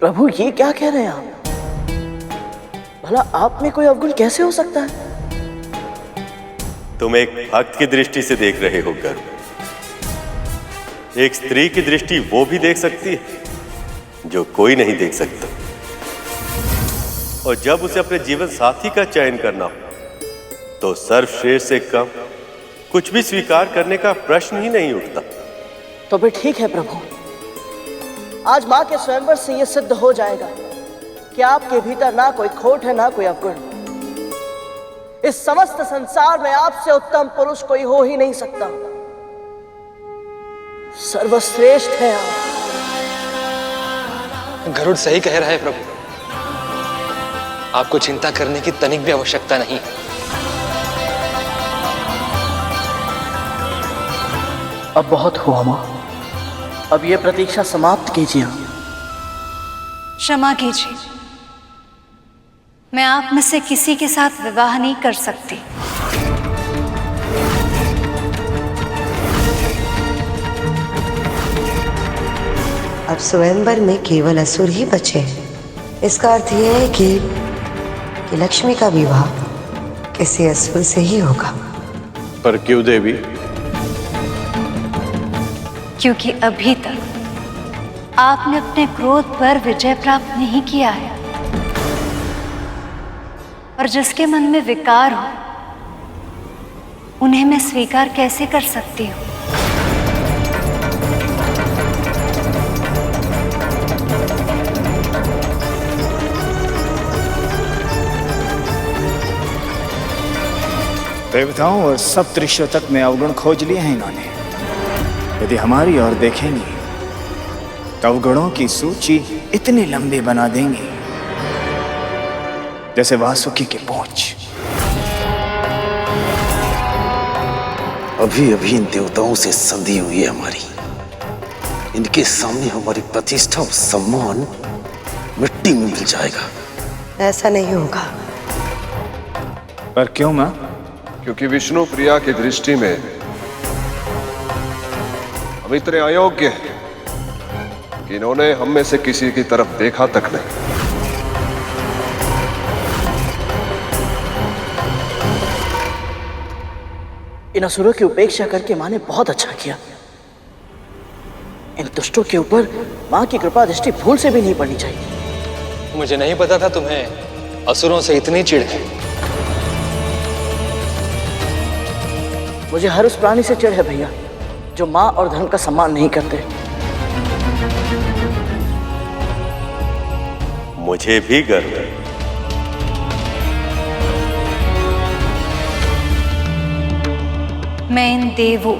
प्रभु ये क्या कह रहे हैं आप? भला आप में कोई अवगुण कैसे हो सकता है? तुम एक भक्त की दृष्टि से देख रहे हो गरुड़। एक स्त्री की दृष्टि वो भी देख सकती है जो कोई नहीं देख सकता। और जब उसे अपने जीवन साथी का चयन करना हो तो सर्वश्रेष्ठ से कम कुछ भी स्वीकार करने का प्रश्न ही नहीं उठता। तो फिर ठीक है प्रभु, आज मां के स्वयंवर से यह सिद्ध हो जाएगा कि आपके भीतर ना कोई खोट है ना कोई अवगुण। इस समस्त संसार में आपसे उत्तम पुरुष कोई हो ही नहीं सकता। सर्वश्रेष्ठ है आप। गरुड़ सही कह रहा है प्रभु, आपको चिंता करने की तनिक भी आवश्यकता नहीं है। अब बहुत हुआ मां, अब यह प्रतीक्षा समाप्त कीजिए। क्षमा कीजिए, मैं आप में से किसी के साथ विवाह नहीं कर सकती। अब स्वयंवर में केवल असुर ही बचे हैं। इसका अर्थ यह है कि लक्ष्मी का विवाह किसी असुर से ही होगा। पर क्यों देवी? क्योंकि अभी तक आपने अपने क्रोध पर विजय प्राप्त नहीं किया है, और जिसके मन में विकार हो उन्हें मैं स्वीकार कैसे कर सकती हूँ? देवताओं और सप्तऋषियों तक में अवगुण खोज लिए हैं इन्होंने। यदि हमारी ओर देखेंगे तो अवगुणों की सूची इतनी लंबी बना देंगे जैसे वासुकी की पूंछ। अभी अभी इन देवताओं से संधि हुई है हमारी। इनके सामने हमारी प्रतिष्ठा और सम्मान मिट्टी में मिल जाएगा। ऐसा नहीं होगा। पर क्यों मां? क्योंकि विष्णु प्रिया की दृष्टि में हम इतने अयोग्य हैं कि इन्होंने हम में से किसी की तरफ देखा तक नहीं। इन असुरों की उपेक्षा करके मां ने बहुत अच्छा किया। इन दुष्टों के ऊपर मां की कृपा दृष्टि भूल से भी नहीं पड़नी चाहिए। मुझे नहीं पता था तुम्हें असुरों से इतनी चिढ़ है। मुझे हर उस प्राणी से चिढ़ है भैया जो मां और धर्म का सम्मान नहीं करते। मुझे भी गर्व है। मैं इन देवों,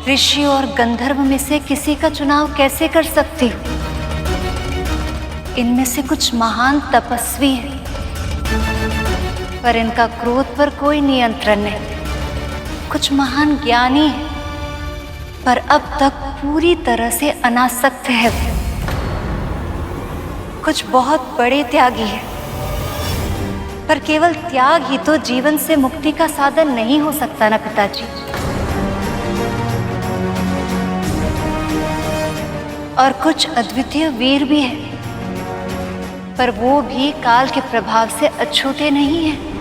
ऋषियों और गंधर्व में से किसी का चुनाव कैसे कर सकती हूँ? इनमें से कुछ महान तपस्वी हैं, पर इनका क्रोध पर कोई नियंत्रण नहीं। कुछ महान ज्ञानी हैं, पर अब तक पूरी तरह से अनासक्त है। कुछ बहुत बड़े त्यागी हैं, पर केवल त्याग ही तो जीवन से मुक्ति का साधन नहीं हो सकता ना पिताजी। और कुछ अद्वितीय वीर भी हैं, पर वो भी काल के प्रभाव से अछूते नहीं हैं।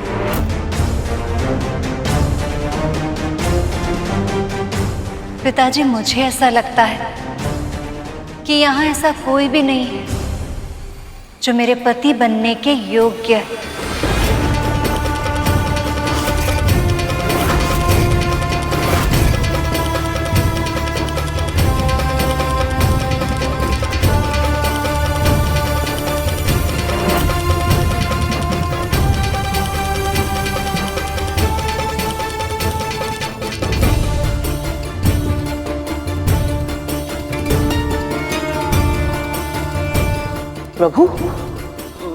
पिताजी, मुझे ऐसा लगता है कि यहाँ ऐसा कोई भी नहीं है जो मेरे पति बनने के योग्य है। प्रभु,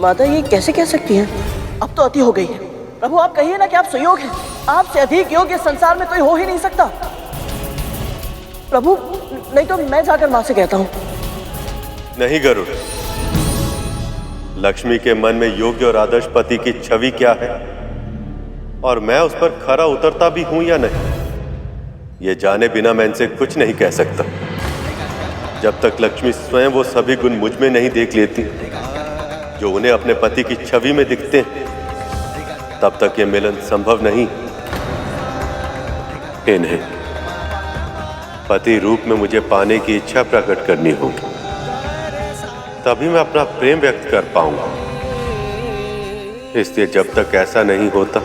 माता ये कैसे कह सकती हैं? अब तो अति हो गई है। प्रभु आप कहिए ना कि आप सुयोग हैं। आपसे अधिक योग्य संसार में कोई हो ही नहीं सकता। प्रभु, नहीं तो मैं जाकर मां से कहता हूं। नहीं गरुड़, लक्ष्मी के मन में योग्य और आदर्श पति की छवि क्या है और मैं उस पर खरा उतरता भी हूं या नहीं, ये जाने बिना मैं इनसे कुछ नहीं कह सकता। जब तक लक्ष्मी स्वयं वो सभी गुण मुझ में नहीं देख लेती जो उन्हें अपने पति की छवि में दिखते हैं, तब तक ये मिलन संभव नहीं। इन्हें पति रूप में मुझे पाने की इच्छा प्रकट करनी होगी, तभी मैं अपना प्रेम व्यक्त कर पाऊंगा। इसलिए जब तक ऐसा नहीं होता,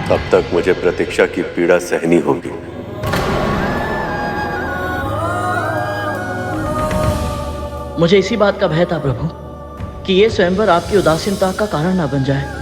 तब तक मुझे प्रतीक्षा की पीड़ा सहनी होगी। मुझे इसी बात का भय था प्रभु कि ये स्वयंवर आपकी उदासीनता का कारण न बन जाए।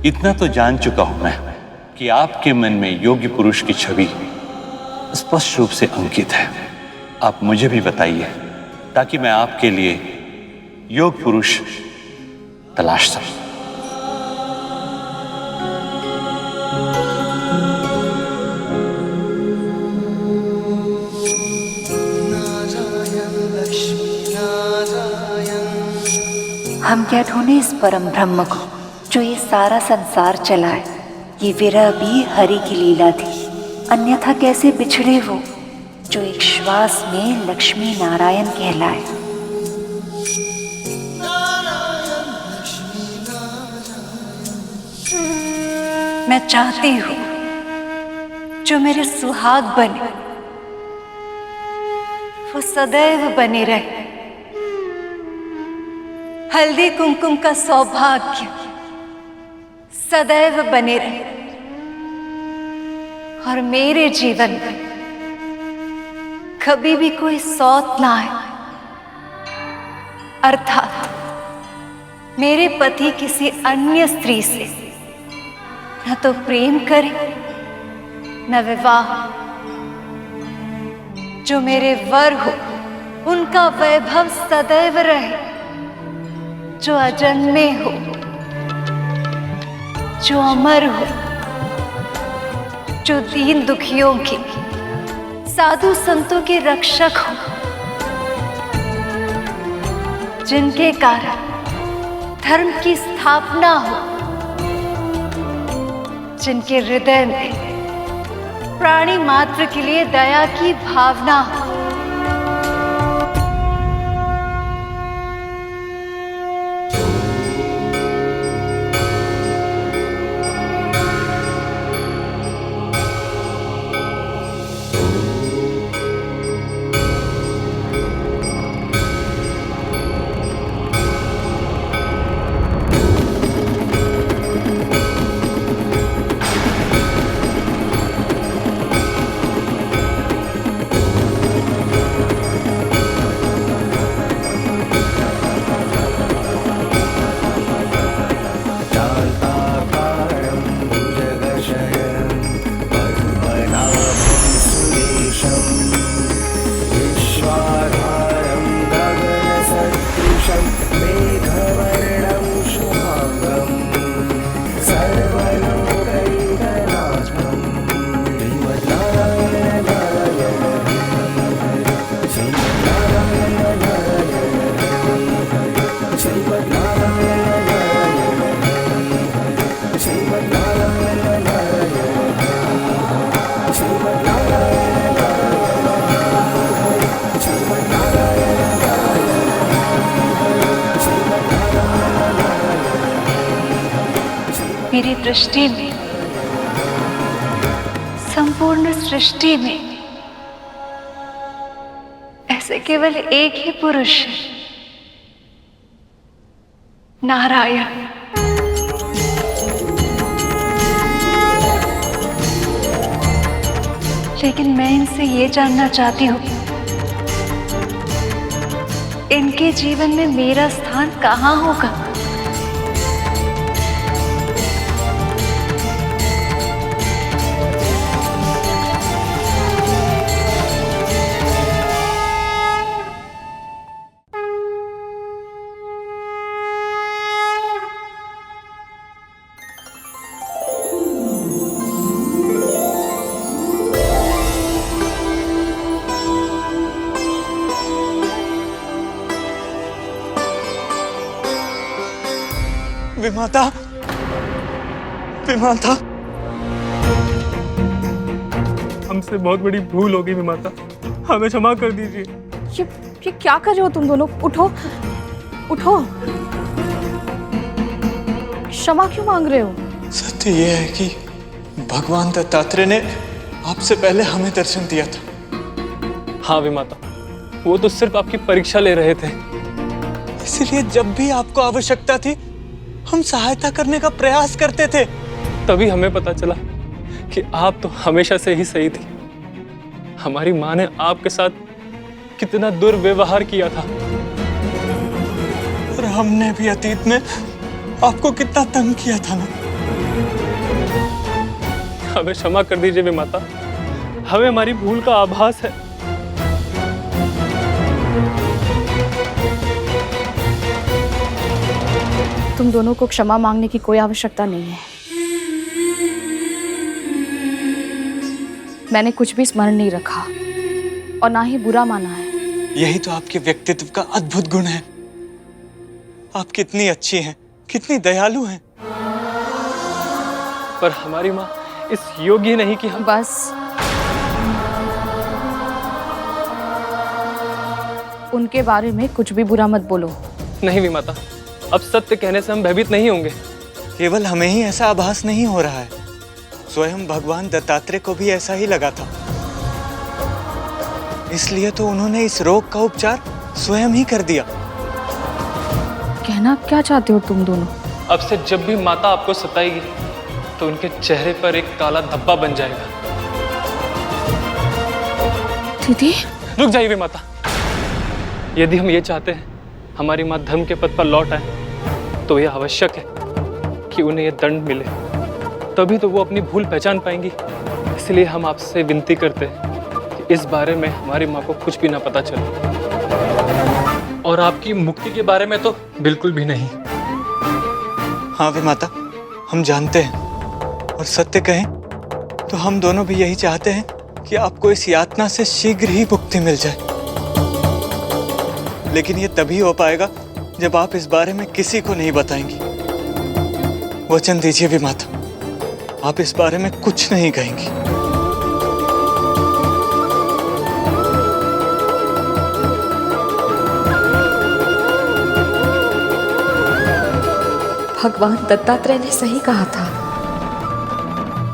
इतना तो जान चुका हूं मैं कि आपके मन में योग्य पुरुष की छवि स्पष्ट रूप से अंकित है। आप मुझे भी बताइए ताकि मैं आपके लिए योग्य पुरुष तलाश सकूं। हम क्या ढूंढे इस परम ब्रह्म को जो ये सारा संसार चलाए। ये विरह भी हरि की लीला थी, अन्यथा कैसे बिछड़े वो जो एक श्वास में लक्ष्मी नारायण कहलाए। मैं चाहती हूँ जो मेरे सुहाग बने वो सदैव बने रहे। हल्दी कुमकुम का सौभाग्य सदैव बने रहे और मेरे जीवन में कभी भी कोई सौत ना आए, अर्थात मेरे पति किसी अन्य स्त्री से न तो प्रेम करे न विवाह। जो मेरे वर हो उनका वैभव सदैव रहे, जो अजन्मे हो, जो अमर हो, जो दीन दुखियों के साधु संतों के रक्षक हो, जिनके कारण धर्म की स्थापना हो, जिनके हृदय में प्राणी मात्र के लिए दया की भावना हो। मेरी दृष्टि में संपूर्ण सृष्टि में ऐसे केवल एक ही पुरुष है नारायण। लेकिन मैं इनसे ये जानना चाहती हूँ, इनके जीवन में मेरा स्थान कहाँ होगा? विमाता, विमाता, हमसे बहुत बड़ी भूल हो गई विमाता, हमें क्षमा कर दीजिए। ये क्या कर रहे हो तुम दोनों? उठो, उठो। क्षमा क्यों मांग रहे हो? सत्य ये है कि भगवान दत्तात्रेय ने आपसे पहले हमें दर्शन दिया था। हाँ विमाता, वो तो सिर्फ आपकी परीक्षा ले रहे थे। इसलिए जब भी आपको आवश्यकता थी हम सहायता करने का प्रयास करते थे। तभी हमें पता चला कि आप तो हमेशा से ही सही थी। हमारी माँ ने आपके साथ कितना दुर्व्यवहार किया था, और हमने भी अतीत में आपको कितना तंग किया था ना। हमें क्षमा कर दीजिए विमाता, हमें हमारी भूल का आभास है। तुम दोनों को क्षमा मांगने की कोई आवश्यकता नहीं है। मैंने कुछ भी स्मरण नहीं रखा और ना ही बुरा माना है। यही तो आपके व्यक्तित्व का अद्भुत गुण है। आप कितनी अच्छी हैं, कितनी दयालु हैं। पर हमारी माँ इस योग्य नहीं कि हम। बस, उनके बारे में कुछ भी बुरा मत बोलो। नहीं विमाता, अब सत्य कहने से हम भयभीत नहीं होंगे। केवल हमें ही ऐसा आभास नहीं हो रहा है, स्वयं भगवान दत्तात्रेय को भी ऐसा ही लगा था। इसलिए तो उन्होंने इस रोग का उपचार स्वयं ही कर दिया। कहना क्या चाहते हो तुम दोनों? अब से जब भी माता आपको सताएगी तो उनके चेहरे पर एक काला धब्बा बन जाएगा। दीदी, रुक जाइए माता। यदि हम ये चाहते हैं हमारी माँ धर्म के पथ पर लौट आए, तो यह आवश्यक है कि उन्हें यह दंड मिले, तभी तो वो अपनी भूल पहचान पाएंगी। इसलिए हम आपसे विनती करते हैं कि इस बारे में हमारी माँ को कुछ भी ना पता चले, और आपकी मुक्ति के बारे में तो बिल्कुल भी नहीं। हाँ वे माता, हम जानते हैं, और सत्य कहें तो हम दोनों भी यही चाहते हैं कि आपको इस यातना से शीघ्र ही मुक्ति मिल जाए। लेकिन ये तभी हो पाएगा जब आप इस बारे में किसी को नहीं बताएंगी। वचन दीजिए भी माता, आप इस बारे में कुछ नहीं कहेंगी। भगवान दत्तात्रेय ने सही कहा था,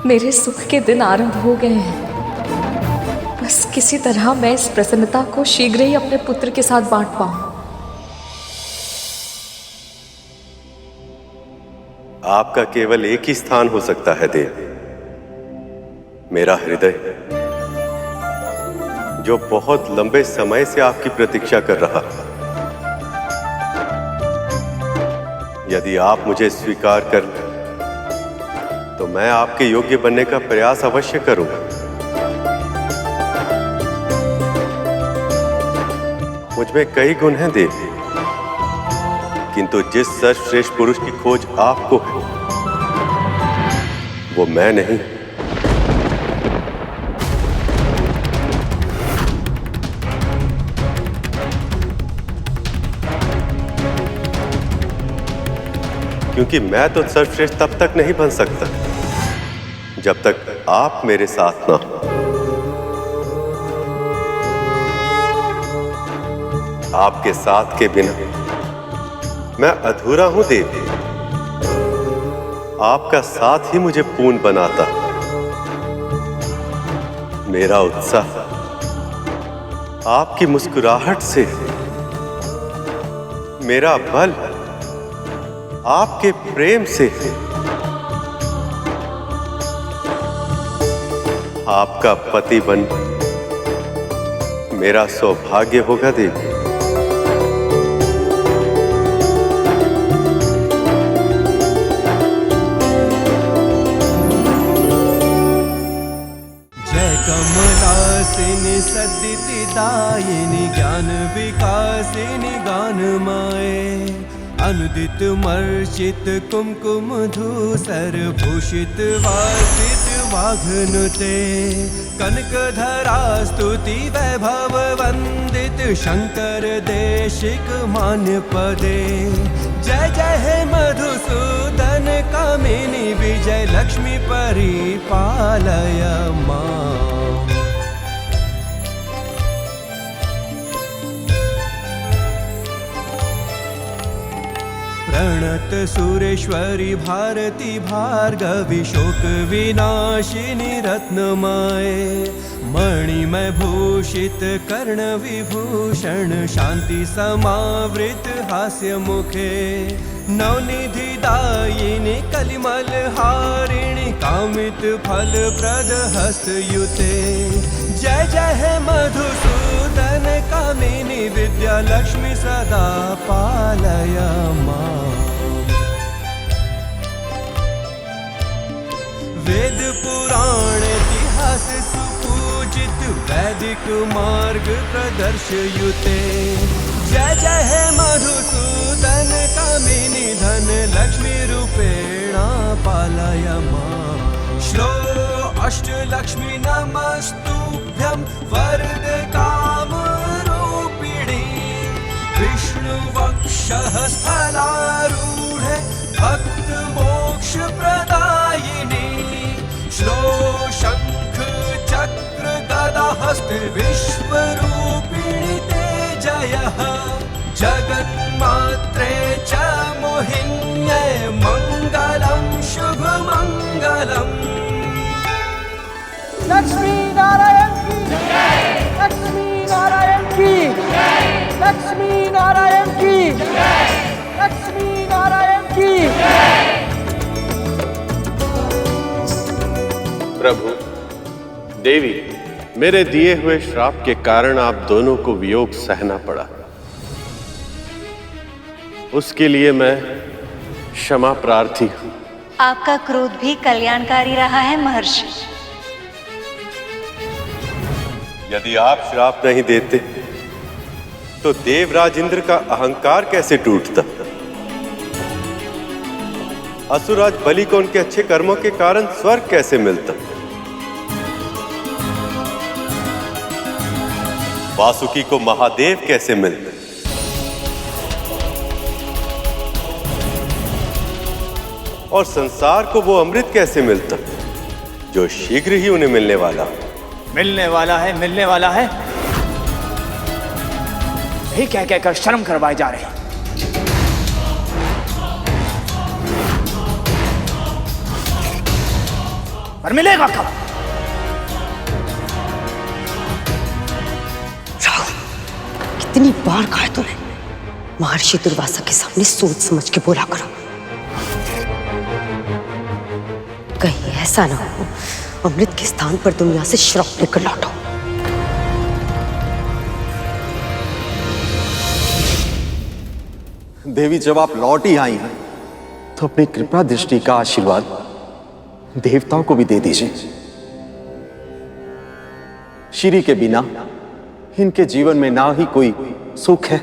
मेरे सुख के दिन आरंभ हो गए हैं। बस किसी तरह मैं इस प्रसन्नता को शीघ्र ही अपने पुत्र के साथ बांट पाऊं। आपका केवल एक ही स्थान हो सकता है देव, मेरा हृदय, जो बहुत लंबे समय से आपकी प्रतीक्षा कर रहा। यदि आप मुझे स्वीकार कर लें तो मैं आपके योग्य बनने का प्रयास अवश्य करूंगा। मुझ में कई गुण हैं देव, किंतु जिस सर्वश्रेष्ठ पुरुष की खोज आपको है वो मैं नहीं। क्योंकि मैं तो सर्वश्रेष्ठ तब तक नहीं बन सकता जब तक आप मेरे साथ ना हो। आपके साथ के बिना मैं अधूरा हूं देवी। आपका साथ ही मुझे पूर्ण बनाता। मेरा उत्साह आपकी मुस्कुराहट से, मेरा बल आपके प्रेम से आपका पति बन मेरा सौभाग्य होगा देवी। जय कमलासिनी सद्दिदायिनी ज्ञान विकासिनी गान माए अनुदित मर्चित कुमकुम धूसर भूषित वासित वाघनुते कनकधरा स्तुति वैभव वंदित शंकर देशिक मान्य पदे जय जय हे मधुसूदन कामिनी विजय लक्ष्मी परिपालय मां। प्रणत सुरेश्वरी भारती भार्गवी शोक विनाशिनी रत्नमाए मणिमय भूषित कर्ण विभूषण शांति समावृत हास्य मुखे नवनिधि दायिनी कलिमल हारिणी कामित फल प्रद हस्त युते जय जय हे मधुसूदन कामिनी विद्या लक्ष्मी सदा पालय मां। वेद पुराण इतिहास सुपूजित वैदिक मार्ग प्रदर्शयुते जय जय हे मधुसूदन कामिनी धन लक्ष्मी रूपेणा पालय मां। श्लो अष्टलक्ष्मी नमस्तुभ्यं वरद काम रूपिणी विष्णु वक्षः स्थलारूढ़ भक्त मोक्ष प्रदायिनी श्लो शंख चक्र गदा हस्त विश्वरूपिणी ते जयः जगन्मात्रे च मोहिन्यै मंगलम शुभ मंगलम। लक्ष्मी नारायण की जय, लक्ष्मी नारायण की जय, लक्ष्मी नारायण की जय, लक्ष्मी नारायण की जय। प्रभु देवी, मेरे दिए हुए श्राप के कारण आप दोनों को वियोग सहना पड़ा। उसके लिए मैं क्षमा प्रार्थी हूं। आपका क्रोध भी कल्याणकारी रहा है महर्षि। यदि आप श्राप नहीं देते तो देवराज इंद्र का अहंकार कैसे टूटता? असुराज बलि को उनके अच्छे कर्मों के कारण स्वर्ग कैसे मिलता? वासुकी को महादेव कैसे मिलते? और संसार को वो अमृत कैसे मिलता जो शीघ्र ही उन्हें मिलने वाला? मिलने वाला है, मिलने वाला है, यही कह कहकर शर्म करवाए जा रहे हैं। पर मिलेगा कब? कितनी बार कहा तूने महर्षि दुर्वासा के सामने सोच समझ के बोला करो, कहीं ऐसा ना हो अमृत के स्थान पर तुम यहां से श्राप लेकर लौटो। देवी, जब आप लौट ही आई हैं तो अपनी कृपा दृष्टि का आशीर्वाद देवताओं को भी दे दीजिए। श्री के बिना इनके जीवन में ना ही कोई सुख है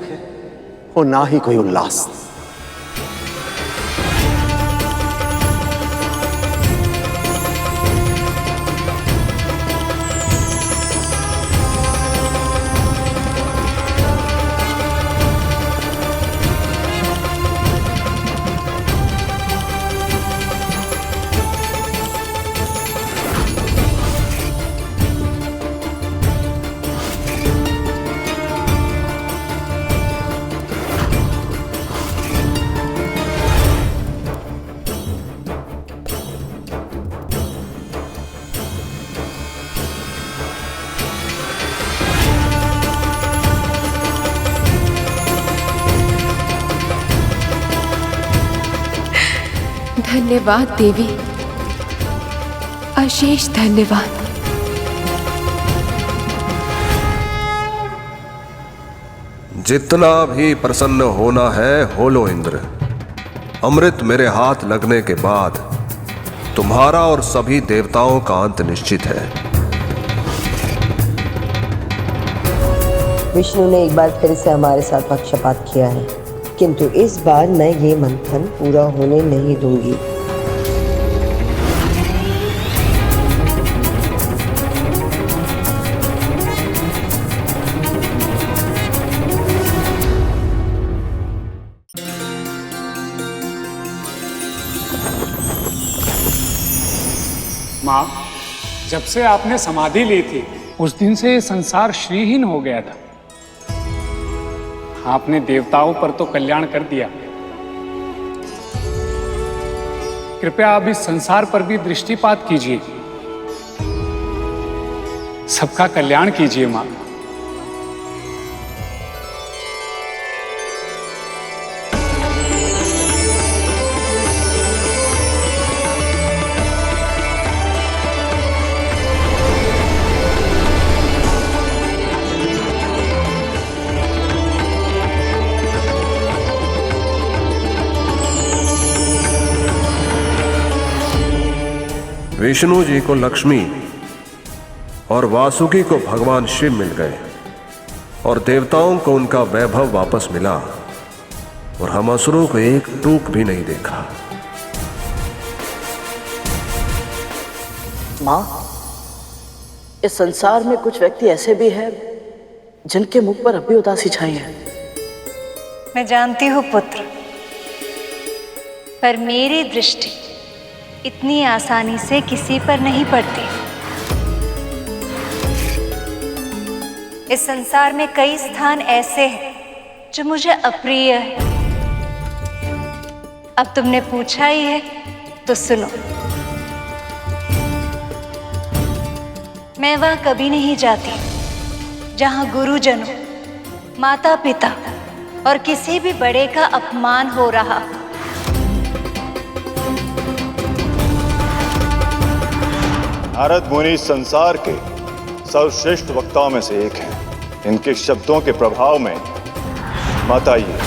और ना ही कोई उल्लास। धन्यवाद देवी, अशेष धन्यवाद। जितना भी प्रसन्न होना है हो लो इंद्र। अमृत मेरे हाथ लगने के बाद तुम्हारा और सभी देवताओं का अंत निश्चित है। विष्णु ने एक बार फिर से हमारे साथ पक्षपात किया है, किंतु इस बार मैं ये मंथन पूरा होने नहीं दूंगी। माँ, जब से आपने समाधि ली थी उस दिन से ये संसार श्रीहीन हो गया था। आपने देवताओं पर तो कल्याण कर दिया, कृपया आप इस संसार पर भी दृष्टिपात कीजिए, सबका कल्याण कीजिए माँ। विष्णु जी को लक्ष्मी और वासुकी को भगवान शिव मिल गए और देवताओं को उनका वैभव वापस मिला, और हम असुरों को एक टूक भी नहीं देखा। माँ, इस संसार में कुछ व्यक्ति ऐसे भी हैं जिनके मुख पर अब भी उदासी छाई है। मैं जानती हूँ पुत्र, पर मेरी दृष्टि इतनी आसानी से किसी पर नहीं पड़ती। इस संसार में कई स्थान ऐसे हैं जो मुझे अप्रिय है। अब तुमने पूछा ही है तो सुनो। मैं वहां कभी नहीं जाती जहां गुरुजनों, माता पिता और किसी भी बड़े का अपमान हो रहा। नारद मुनि संसार के सर्वश्रेष्ठ वक्ताओं में से एक हैं। इनके शब्दों के प्रभाव में मत आइए।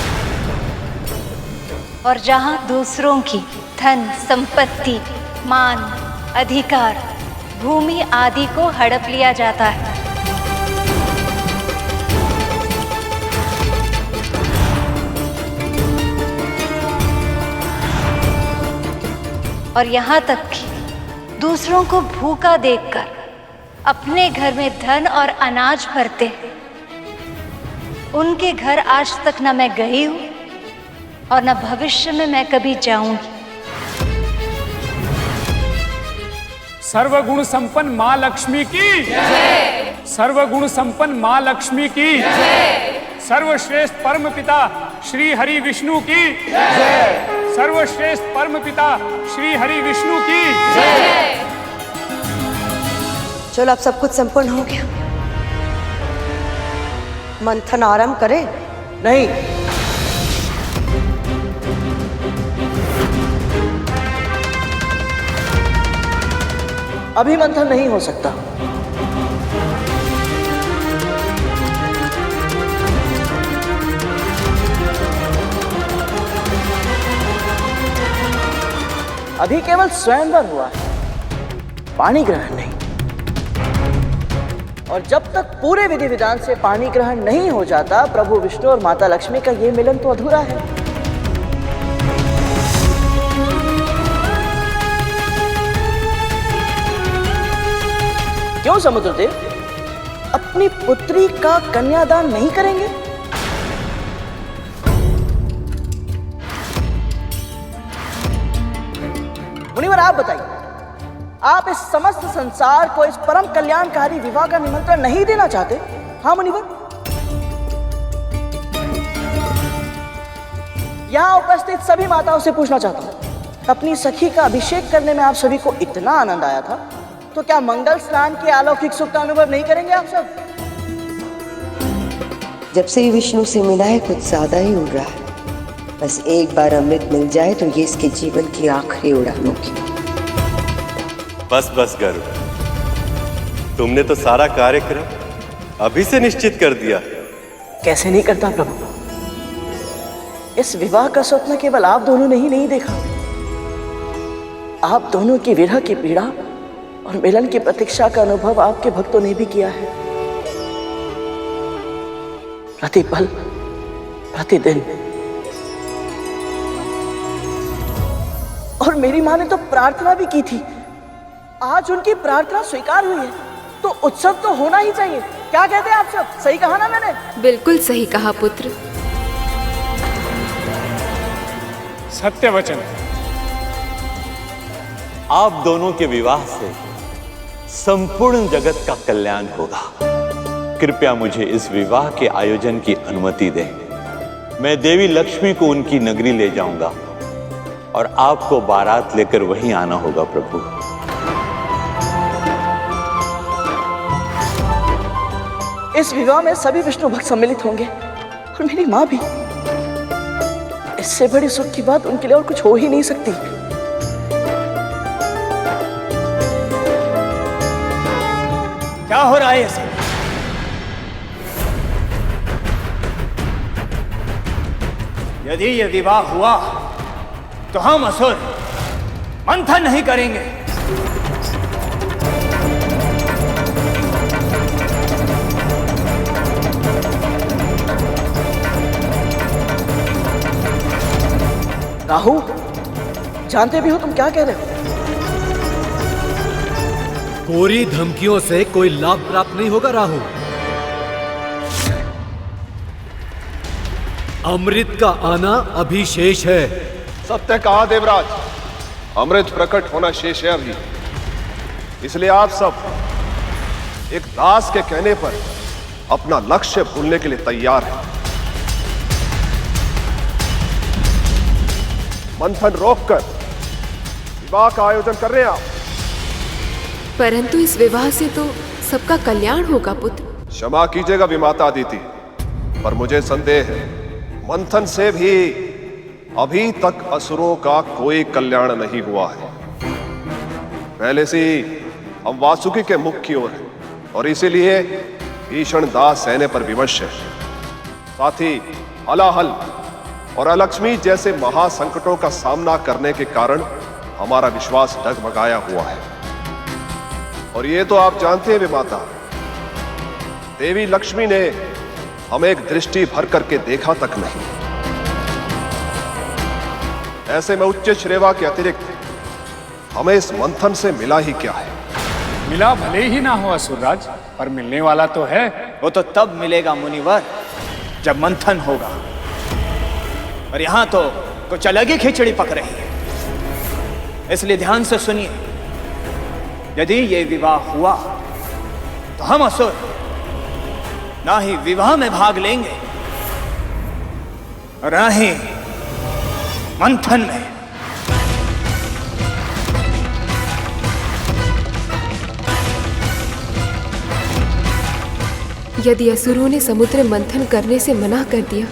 और जहां दूसरों की धन, संपत्ति, मान, अधिकार, भूमि आदि को हड़प लिया जाता है, और यहां तक कि दूसरों को भूखा देखकर अपने घर में धन और अनाज भरते हैं, उनके घर आज तक न मैं गई हूं और न भविष्य में मैं कभी जाऊंगी। सर्वगुण संपन्न माँ लक्ष्मी की जय। सर्वगुण संपन्न माँ लक्ष्मी की जय। सर्वश्रेष्ठ परम पिता श्री हरि विष्णु की जय। सर्वश्रेष्ठ परम पिता श्री हरि विष्णु की जय। चलो, अब सब कुछ संपूर्ण हो गया, मंथन आरंभ करें? नहीं, अभी मंथन नहीं हो सकता। अभी केवल स्वयंवर हुआ है, पानी ग्रहण नहीं। और जब तक पूरे विधि विधान से पानी ग्रहण नहीं हो जाता, प्रभु विष्णु और माता लक्ष्मी का यह मिलन तो अधूरा है। क्यों समुद्रदेव अपनी पुत्री का कन्यादान नहीं करेंगे? मुनिवर, आप बताइए, आप इस समस्त संसार को इस परम कल्याणकारी विवाह का निमंत्रण नहीं देना चाहते? हाँ मुनिवर, यहां उपस्थित सभी माताओं से पूछना चाहता हूं, अपनी सखी का अभिषेक करने में आप सभी को इतना आनंद आया था, तो क्या मंगल स्नान के अलौकिक सुख का अनुभव नहीं करेंगे आप सब? जब से ही विष्णु से मिला है कुछ ज्यादा ही उड़ रहा है। बस एक बार अमृत मिल जाए तो ये इसके जीवन की आखिरी उड़ान होगी। बस बस गरुड़, तुमने तो सारा कार्यक्रम अभी से निश्चित कर दिया। कैसे नहीं करता प्रभु? इस विवाह का स्वप्न केवल आप दोनों ने ही नहीं देखा, आप दोनों की विरह की पीड़ा और मिलन की प्रतीक्षा का अनुभव आपके भक्तों ने भी किया है। प्रतिपल प्रतिदिन। और मेरी माँ ने तो प्रार्थना भी की थी। आज उनकी प्रार्थना स्वीकार हुई है तो उत्सव तो होना ही चाहिए। क्या कहते हैं आप सब? सही कहा ना मैंने? बिल्कुल सही कहा पुत्र। सत्य वचन। आप दोनों के विवाह से संपूर्ण जगत का कल्याण होगा। कृपया मुझे इस विवाह के आयोजन की अनुमति दें। मैं देवी लक्ष्मी को उनकी नगरी ले जाऊंगा और आपको बारात लेकर वहीं आना होगा प्रभु। इस विवाह में सभी विष्णु भक्त सम्मिलित होंगे और मेरी माँ भी। इससे बड़ी सुख की बात उनके लिए और कुछ हो ही नहीं सकती। क्या हो रहा है ऐसे? यदि ये विवाह हुआ तो हम असुर मंथन नहीं करेंगे। राहु, जानते भी हो तुम क्या कह रहे हो? कोरी धमकियों से कोई लाभ प्राप्त नहीं होगा राहु। अमृत का आना अभी शेष है। सत्य कहा देवराज, अमृत प्रकट होना शेष है अभी। इसलिए आप सब एक दास के कहने पर अपना लक्ष्य भूलने के लिए तैयार हैं। मंथन रोककर विवाह का आयोजन कर रहे हैं आप। परंतु इस विवाह से तो सबका कल्याण होगा पुत्र। क्षमा कीजिएगा विमाता अदिति, पर मुझे संदेह है मंथन से भी अभी तक असुरों का कोई कल्याण नहीं हुआ है। पहले से ही हम वासुकी के मुख की ओर हैं और इसीलिए भीषण दाह सहने पर विवश है। साथ ही हलाहल और अलक्ष्मी जैसे महासंकटों का सामना करने के कारण हमारा विश्वास डगमगाया हुआ है। और ये तो आप जानते हैं विमाता, देवी लक्ष्मी ने हमें एक दृष्टि भर करके देखा तक नहीं। ऐसे में उच्च श्रेवा के अतिरिक्त हमें इस मंथन से मिला ही क्या है? मिला भले ही ना हो असुरराज, पर मिलने वाला तो है। वो तो तब मिलेगा मुनिवर जब मंथन होगा। और यहां तो कुछ अलग ही खिचड़ी पक रही है, इसलिए ध्यान से सुनिए। यदि ये विवाह हुआ तो हम असुर ना ही विवाह में भाग लेंगे और ना ही मंथन में। यदि असुरों ने समुद्र मंथन करने से मना कर दिया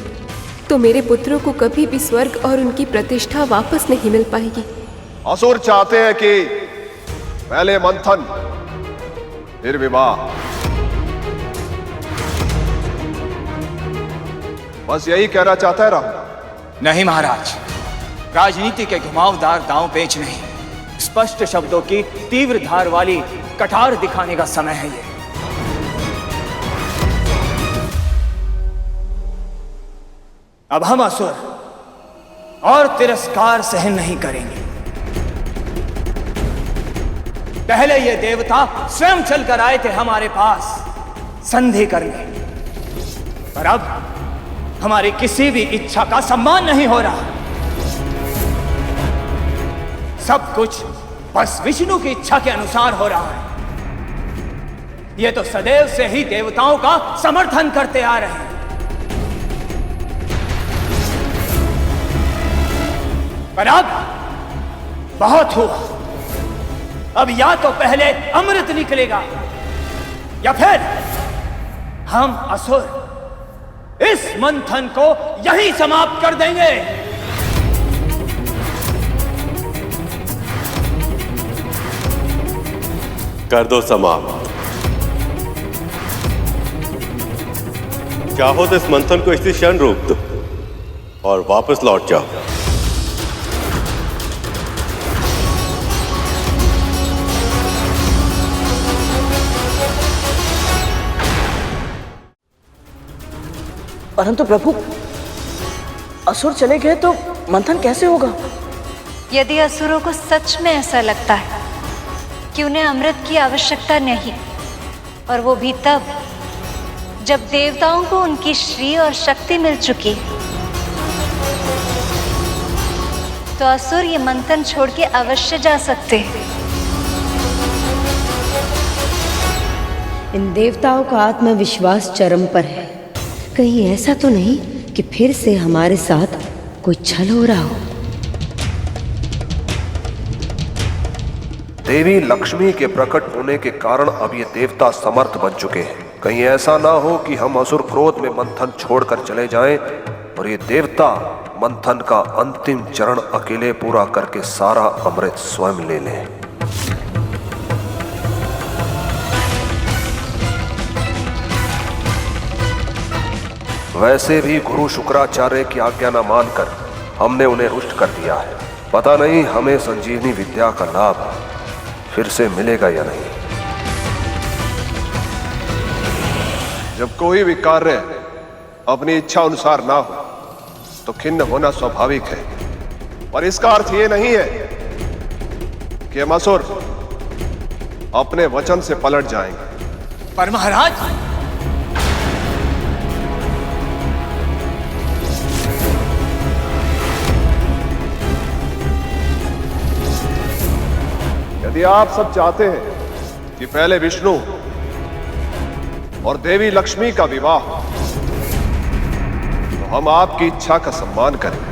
तो मेरे पुत्रों को कभी भी स्वर्ग और उनकी प्रतिष्ठा वापस नहीं मिल पाएगी। असुर चाहते हैं कि पहले मंथन फिर विवाह। बस यही कहना चाहता है राहु। नहीं महाराज, राजनीति के घुमावदार दांव पेच नहीं, स्पष्ट शब्दों की तीव्र धार वाली कटार दिखाने का समय है ये। अब हम असुर और तिरस्कार सहन नहीं करेंगे। पहले ये देवता स्वयं चलकर आए थे हमारे पास संधि करने, पर अब हमारी किसी भी इच्छा का सम्मान नहीं हो रहा। सब कुछ बस विष्णु की इच्छा के अनुसार हो रहा है। ये तो सदैव से ही देवताओं का समर्थन करते आ रहे हैं। पर अब बहुत हुआ। अब या तो पहले अमृत निकलेगा या फिर हम असुर इस मंथन को यहीं समाप्त कर देंगे। कर दो समाप्त। चाहो तो इस मंथन को इसी क्षण रोक दो और वापस लौट जाओ। परंतु प्रभु, असुर चले गए तो मंथन कैसे होगा? यदि असुरों को सच में ऐसा लगता है कि उन्हें अमृत की आवश्यकता नहीं, और वो भी तब जब देवताओं को उनकी श्री और शक्ति मिल चुकी, तो असुर ये मंथन छोड़ के अवश्य जा सकते हैं। इन देवताओं का आत्मविश्वास चरम पर है। कहीं ऐसा तो नहीं कि फिर से हमारे साथ कोई छल हो रहा हो। देवी लक्ष्मी के प्रकट होने के कारण अब ये देवता समर्थ बन चुके हैं। कहीं ऐसा ना हो कि हम असुर क्रोध में मंथन छोड़कर चले जाएं और ये देवता मंथन का अंतिम चरण अकेले पूरा करके सारा अमृत स्वयं ले लें। वैसे भी गुरु शुक्राचार्य की आज्ञा न मानकर हमने उन्हें रुष्ट कर दिया है। पता नहीं हमें संजीवनी विद्या का लाभ फिर से मिलेगा या नहीं। जब कोई भी कार्य अपनी इच्छा अनुसार ना हो तो खिन्न होना स्वाभाविक है, पर इसका अर्थ ये नहीं है कि हम असुर अपने वचन से पलट जाएंगे। पर महाराज, यदि आप सब चाहते हैं कि पहले विष्णु और देवी लक्ष्मी का विवाह, तो हम आपकी इच्छा का सम्मान करेंगे।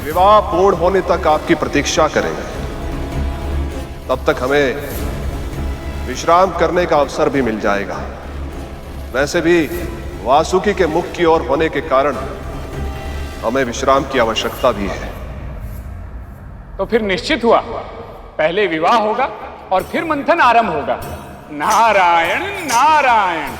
विवाह पूर्ण होने तक आपकी प्रतीक्षा करेंगे। तब तक हमें विश्राम करने का अवसर भी मिल जाएगा। वैसे भी वासुकी के मुख की ओर होने के कारण हमें विश्राम की आवश्यकता भी है। तो फिर निश्चित हुआ, पहले विवाह होगा और फिर मंथन आरंभ होगा। नारायण नारायण।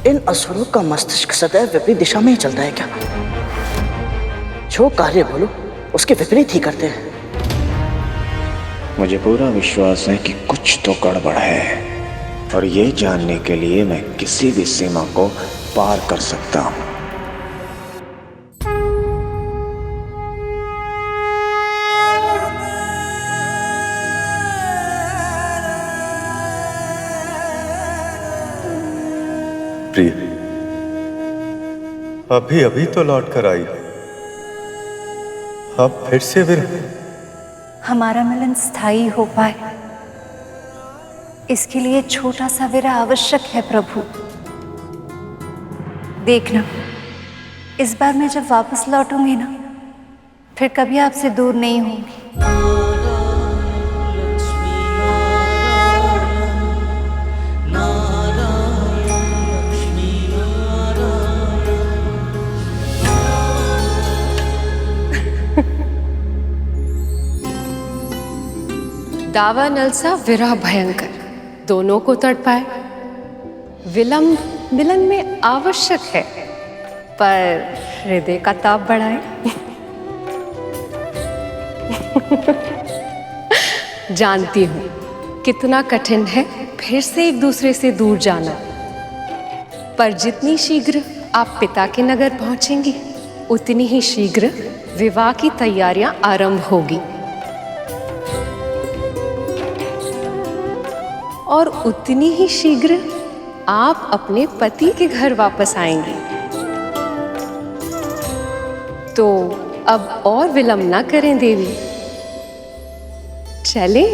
इन असुरों का मस्तिष्क सदैव विपरीत दिशा में ही चलता है क्या? जो कार्य बोलो उसके विपरीत ही करते हैं। मुझे पूरा विश्वास है कि कुछ तो गड़बड़ है, और ये जानने के लिए मैं किसी भी सीमा को पार कर सकता हूं। प्रिय, अभी अभी तो लौट कर आई, अब फिर से विरह। हमारा मिलन स्थायी हो पाए, इसके लिए छोटा सा विरह आवश्यक है प्रभु। देखना, इस बार मैं जब वापस लौटूंगी ना, फिर कभी आपसे दूर नहीं होंगी। दावा नलसा विरह भयंकर, दोनों को तड़पाए। विलंब मिलन में आवश्यक है, पर हृदय का ताप बढ़ाए। जानती हूं कितना कठिन है फिर से एक दूसरे से दूर जाना, पर जितनी शीघ्र आप पिता के नगर पहुंचेंगी, उतनी ही शीघ्र विवाह की तैयारियां आरंभ होगी, और उतनी ही शीघ्र आप अपने पति के घर वापस आएंगे। तो अब और विलंब ना करें देवी, चलें।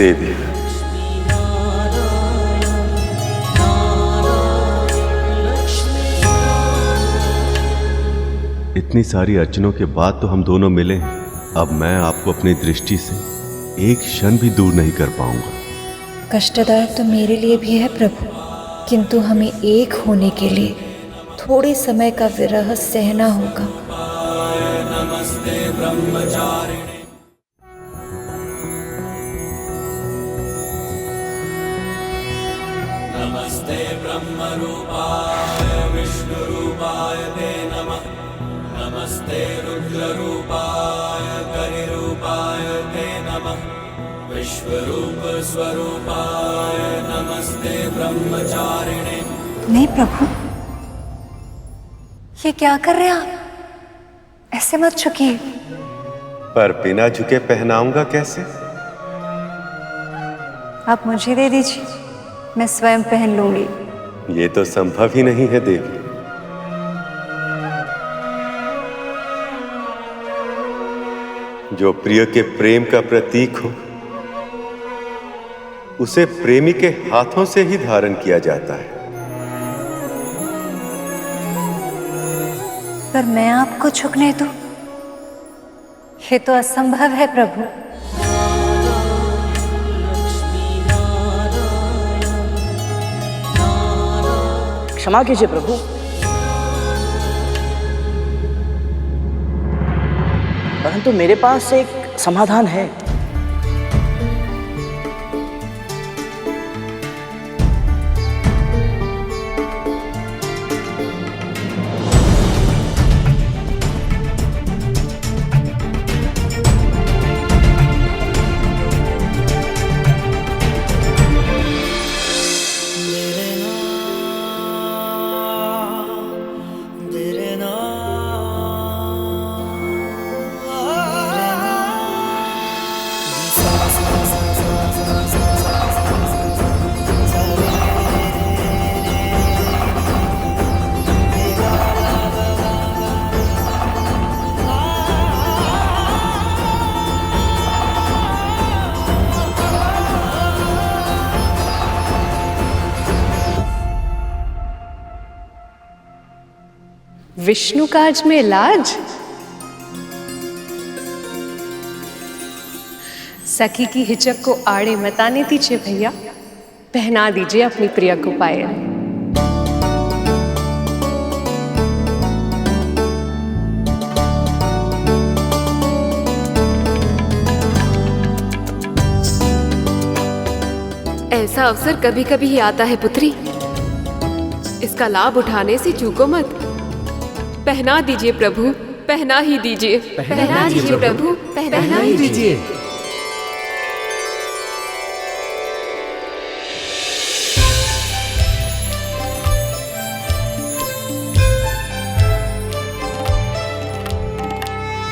देवी। इतनी सारी अर्चनों के बाद तो हम दोनों मिले हैं। अब मैं आपको अपनी दृष्टि से एक क्षण भी दूर नहीं कर पाऊंगा। कष्टदायक तो मेरे लिए भी है प्रभु, किंतु हमें एक होने के लिए थोड़े समय का विरह सहना होगा। नमस्ते ब्रह्मचारिणे। नमस्ते ब्रह्मरूपाय विष्णुरूपाय ते नमः। नमस्ते रुद्ररूपाय करिरूपाय ते नमः। विश्वरूप स्वरूपाय नमस्ते ब्रह्मचारिणे। नहीं प्रभु, ये क्या कर रहे हैं आप? ऐसे मत झुकिए। पर बिना झुके पहनाऊंगा कैसे? आप मुझे दे दीजिए, मैं स्वयं पहन लूंगी। ये तो संभव ही नहीं है देवी। जो प्रिय के प्रेम का प्रतीक हो उसे प्रेमी के हाथों से ही धारण किया जाता है। पर मैं आपको झुकने दूं? ये तो असंभव है प्रभु। क्षमा कीजिए प्रभु, परंतु मेरे पास एक समाधान है। विष्णु काज में लाज। सखी की हिचक को आड़े मत आने दीजिए भैया, पहना दीजिए अपनी प्रिया को पायल। ऐसा अवसर कभी कभी ही आता है पुत्री, इसका लाभ उठाने से चूको मत। पहना दीजिए प्रभु, पहना ही दीजिए। पहना दीजिए प्रभु, पहना ही दीजिए।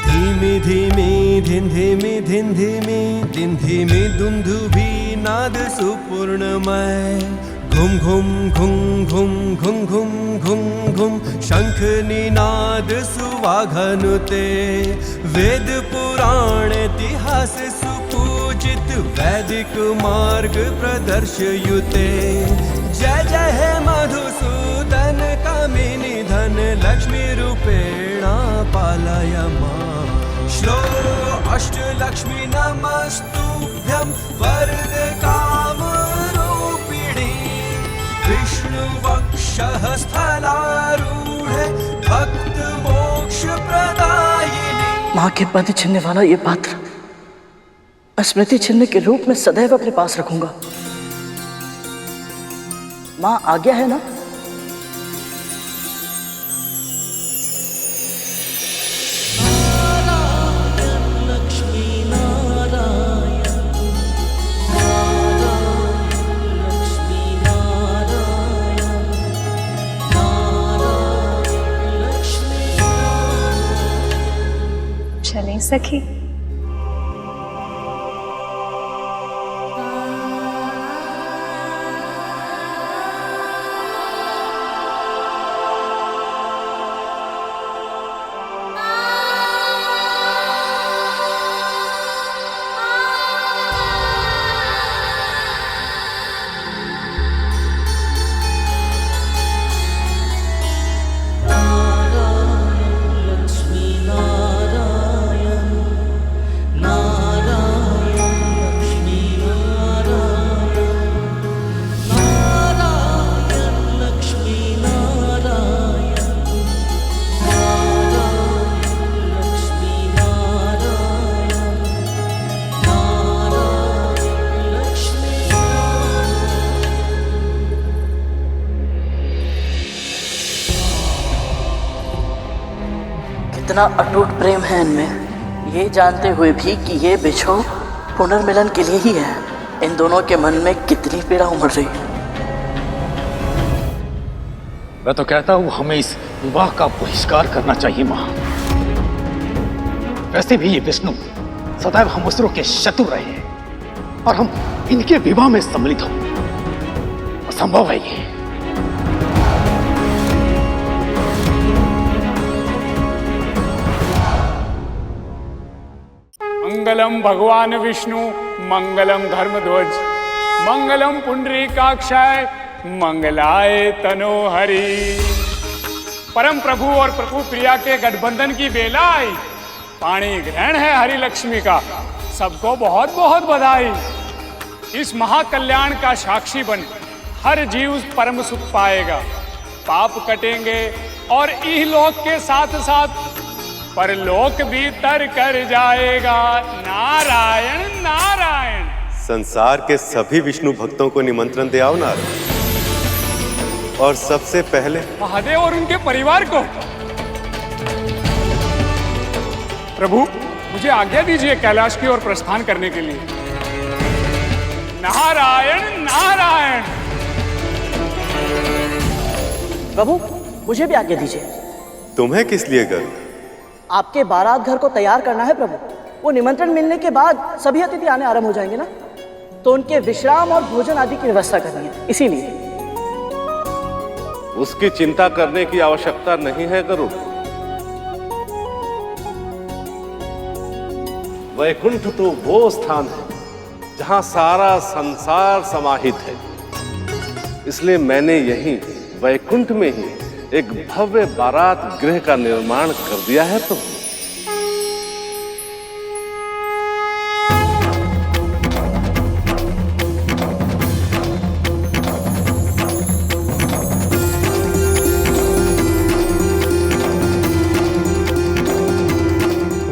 धीमी धीमी धिन धीमी धिन धीमी धिन धीमी दुंदुभी नाद सुपूर्णमय। घुम घुम घुम घुम घुम घुम घुम घुम शंख निनाद सुवाघनुते। वेद पुराण इतिहास सुपूजित वैदिक मार्ग प्रदर्शयुते। जय जय हे मधुसूदन कामिनी धन लक्ष्मी रूपेणा पालय मां। श्लो अष्टलक्ष्मी नमस्तुभ्यं वरद काम रूपिणी। विष्णु वक्षः स्थलारूढ़ भक्त मोक्ष प्रदायिनी। माँ के पद छिनने वाला ये पात्र स्मृति चिन्ह के रूप में सदैव अपने पास रखूंगा। माँ आज्ञा है ना? चलें सखी। कितना अटूट प्रेम है इनमें, ये जानते हुए भी कि ये बिछो पुनर्मिलन के लिए ही है। इन दोनों के मन में कितनी पीड़ा उमड़ रही है। मैं तो कहता हूं हमें इस विवाह का बहिष्कार करना चाहिए मां। वैसे भी ये विष्णु सदैव हम असुरों के शत्रु रहे हैं और हम इनके विवाह में सम्मिलित हो असंभव है ये। मंगलम भगवान विष्णु मंगलम धर्मध्वज मंगलम पुंडरीकाक्षाय मंगलाय तनोहरि। परम प्रभु और प्रभु प्रिया के गठबंधन की बेला आई। पाणी ग्रहण है हरि लक्ष्मी का, सबको बहुत बहुत बधाई। इस महाकल्याण का साक्षी बन हर जीव परम सुख पाएगा, पाप कटेंगे और इहलोक के साथ साथ परलोक भी तर कर जाएगा। नारायण नारायण। संसार के सभी विष्णु भक्तों को निमंत्रण दे आओ नारद, और सबसे पहले महादेव और उनके परिवार को। प्रभु मुझे आज्ञा दीजिए कैलाश की ओर प्रस्थान करने के लिए। नारायण नारायण। प्रभु मुझे भी आज्ञा दीजिए। तुम्हें किस लिए गरुड़? आपके बारात घर को तैयार करना है प्रभु। वो निमंत्रण मिलने के बाद सभी अतिथि आने आरंभ हो जाएंगे ना, तो उनके विश्राम और भोजन आदि की व्यवस्था करनी है, इसीलिए। उसकी चिंता करने की आवश्यकता नहीं है गरुड़। वैकुंठ तो वो स्थान है जहां सारा संसार समाहित है, इसलिए मैंने यहीं वैकुंठ में ही एक भव्य बारात गृह का निर्माण कर दिया है। तो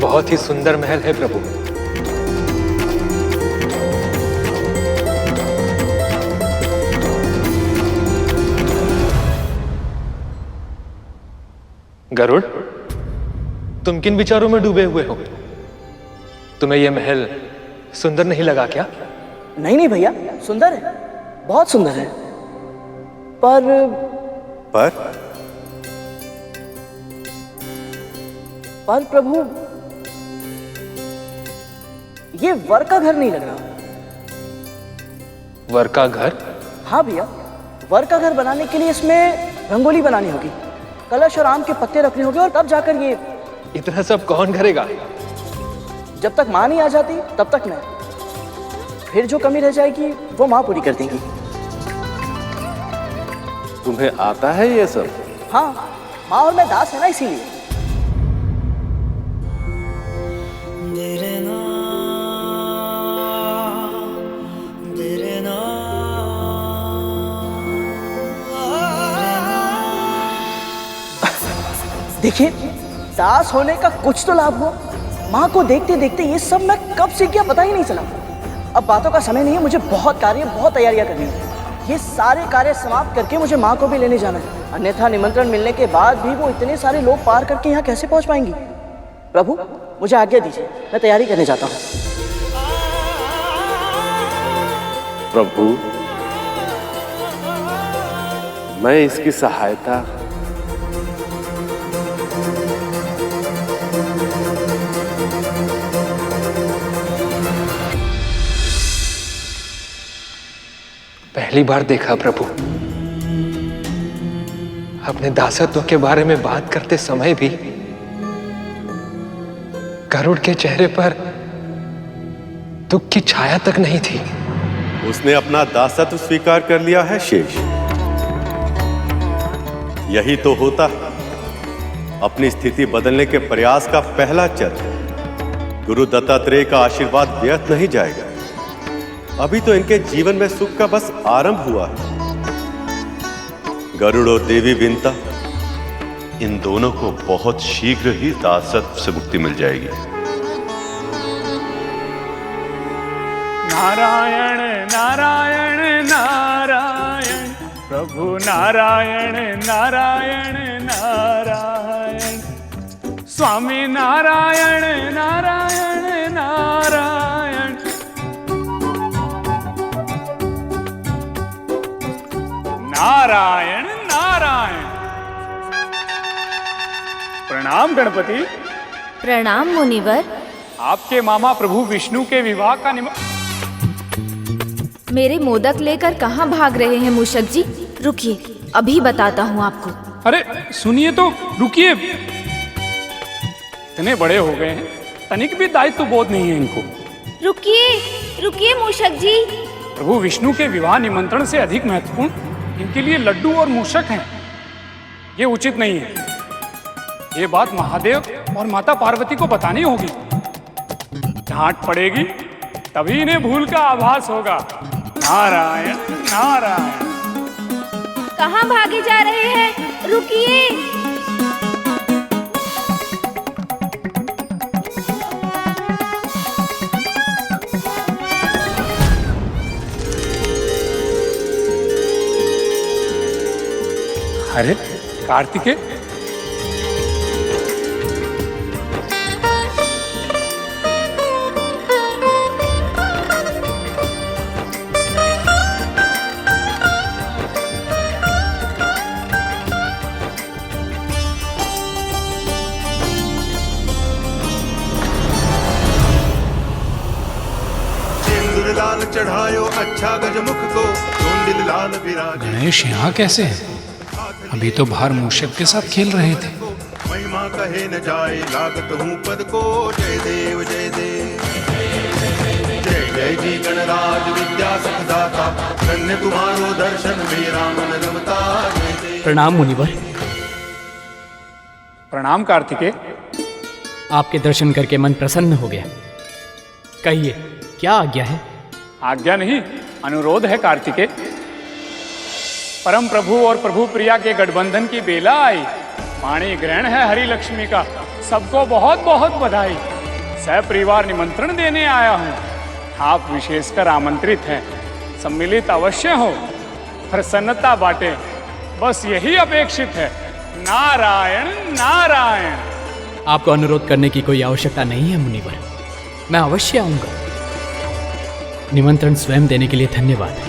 बहुत ही सुंदर महल है प्रभु। गरुड़, तुम किन विचारों में डूबे हुए हो? तुम्हें यह महल सुंदर नहीं लगा क्या? नहीं नहीं भैया, सुंदर है, बहुत सुंदर है। पर प्रभु ये वर का घर नहीं लग रहा। वर का घर? हाँ भैया, वर का घर बनाने के लिए इसमें रंगोली बनानी होगी, कलश और आम के पत्ते रखने होंगे, और तब जाकर ये। इतना सब कौन करेगा? जब तक माँ नहीं आ जाती तब तक मैं। फिर जो कमी रह जाएगी वो माँ पूरी कर देंगी। तुम्हें आता है ये सब? हाँ, माँ और मैं दास है ना, इसीलिए। देखिए, दास होने का कुछ तो लाभ हो। माँ को देखते देखते ये सब मैं कब सीख गया पता ही नहीं चला। अब बातों का समय नहीं है, मुझे बहुत तैयारियां करनी है। ये सारे कार्य समाप्त करके मुझे माँ को भी लेने जाना है, अन्यथा निमंत्रण मिलने के बाद भी वो इतने सारे लोग पार करके यहाँ कैसे पहुँच पाएंगी। प्रभु मुझे आज्ञा दीजिए, मैं तैयारी करने जाता हूँ। प्रभु मैं इसकी सहायता पहली बार देखा प्रभु। अपने दासत्व के बारे में बात करते समय भी गरुड़ के चेहरे पर दुख की छाया तक नहीं थी। उसने अपना दासत्व स्वीकार कर लिया है शेष। यही तो होता है अपनी स्थिति बदलने के प्रयास का पहला चरण। गुरु दत्तात्रेय का आशीर्वाद व्यर्थ नहीं जाएगा। अभी तो इनके जीवन में सुख का बस आरंभ हुआ है। गरुड़ और देवी विंता, इन दोनों को बहुत शीघ्र ही दासत्व से मुक्ति मिल जाएगी। नारायण नारायण नारायण, प्रभु नारायण नारायण नारायण। स्वामी नारायण नारायण नारायण। नारायण नारायण। प्रणाम गणपति। प्रणाम मुनिवर। आपके मामा प्रभु विष्णु के विवाह का मेरे मोदक लेकर कहाँ भाग रहे हैं मूषक जी? रुकिए, अभी बताता हूँ आपको। अरे सुनिए तो, रुकिए। इतने बड़े हो गए हैं, तनिक भी दायित्व बोध नहीं है इनको। रुकिए रुकिए मूषक जी। प्रभु विष्णु के विवाह निमंत्रण से अधिक महत्वपूर्ण इनके लिए लड्डू और मूषक हैं। ये उचित नहीं है। ये बात महादेव और माता पार्वती को बतानी होगी। डांट पड़ेगी तभी इन्हें भूल का आभास होगा। नारायण नारायण। कहाँ भागे जा रहे हैं? रुकिए। अरे कार्तिकेय, लाल चढ़ायो अच्छा गजमुख को, चोंडिल लाल विराज। गणेश यहाँ कैसे हैं? अभी तो बाहर मूषक के साथ खेल रहे थे। महिमा कहे न जाए, लागत हूँ पद को। जय देव जय देव। जय जय जी गणराज विद्या सखदाता, धन्य तुम्हारो दर्शन मेरा मन रमता। जय देव। प्रणाम मुनिवर। प्रणाम कार्तिकेय। आपके दर्शन करके मन प्रसन्न हो गया। कहिए, क्या आज्ञा है? आज्ञा नहीं, अनुरोध है कार्तिकेय। परम प्रभु और प्रभु प्रिया के गठबंधन की बेला आई। वाणी ग्रहण है हरि लक्ष्मी का, सबको बहुत बहुत बधाई। सपरिवार निमंत्रण देने आया हूँ, आप विशेषकर आमंत्रित हैं। सम्मिलित अवश्य हो, प्रसन्नता बांटे, बस यही अपेक्षित है। नारायण नारायण। आपको अनुरोध करने की कोई आवश्यकता नहीं है मुनिवर, मैं अवश्य आऊंगा। निमंत्रण स्वयं देने के लिए धन्यवाद।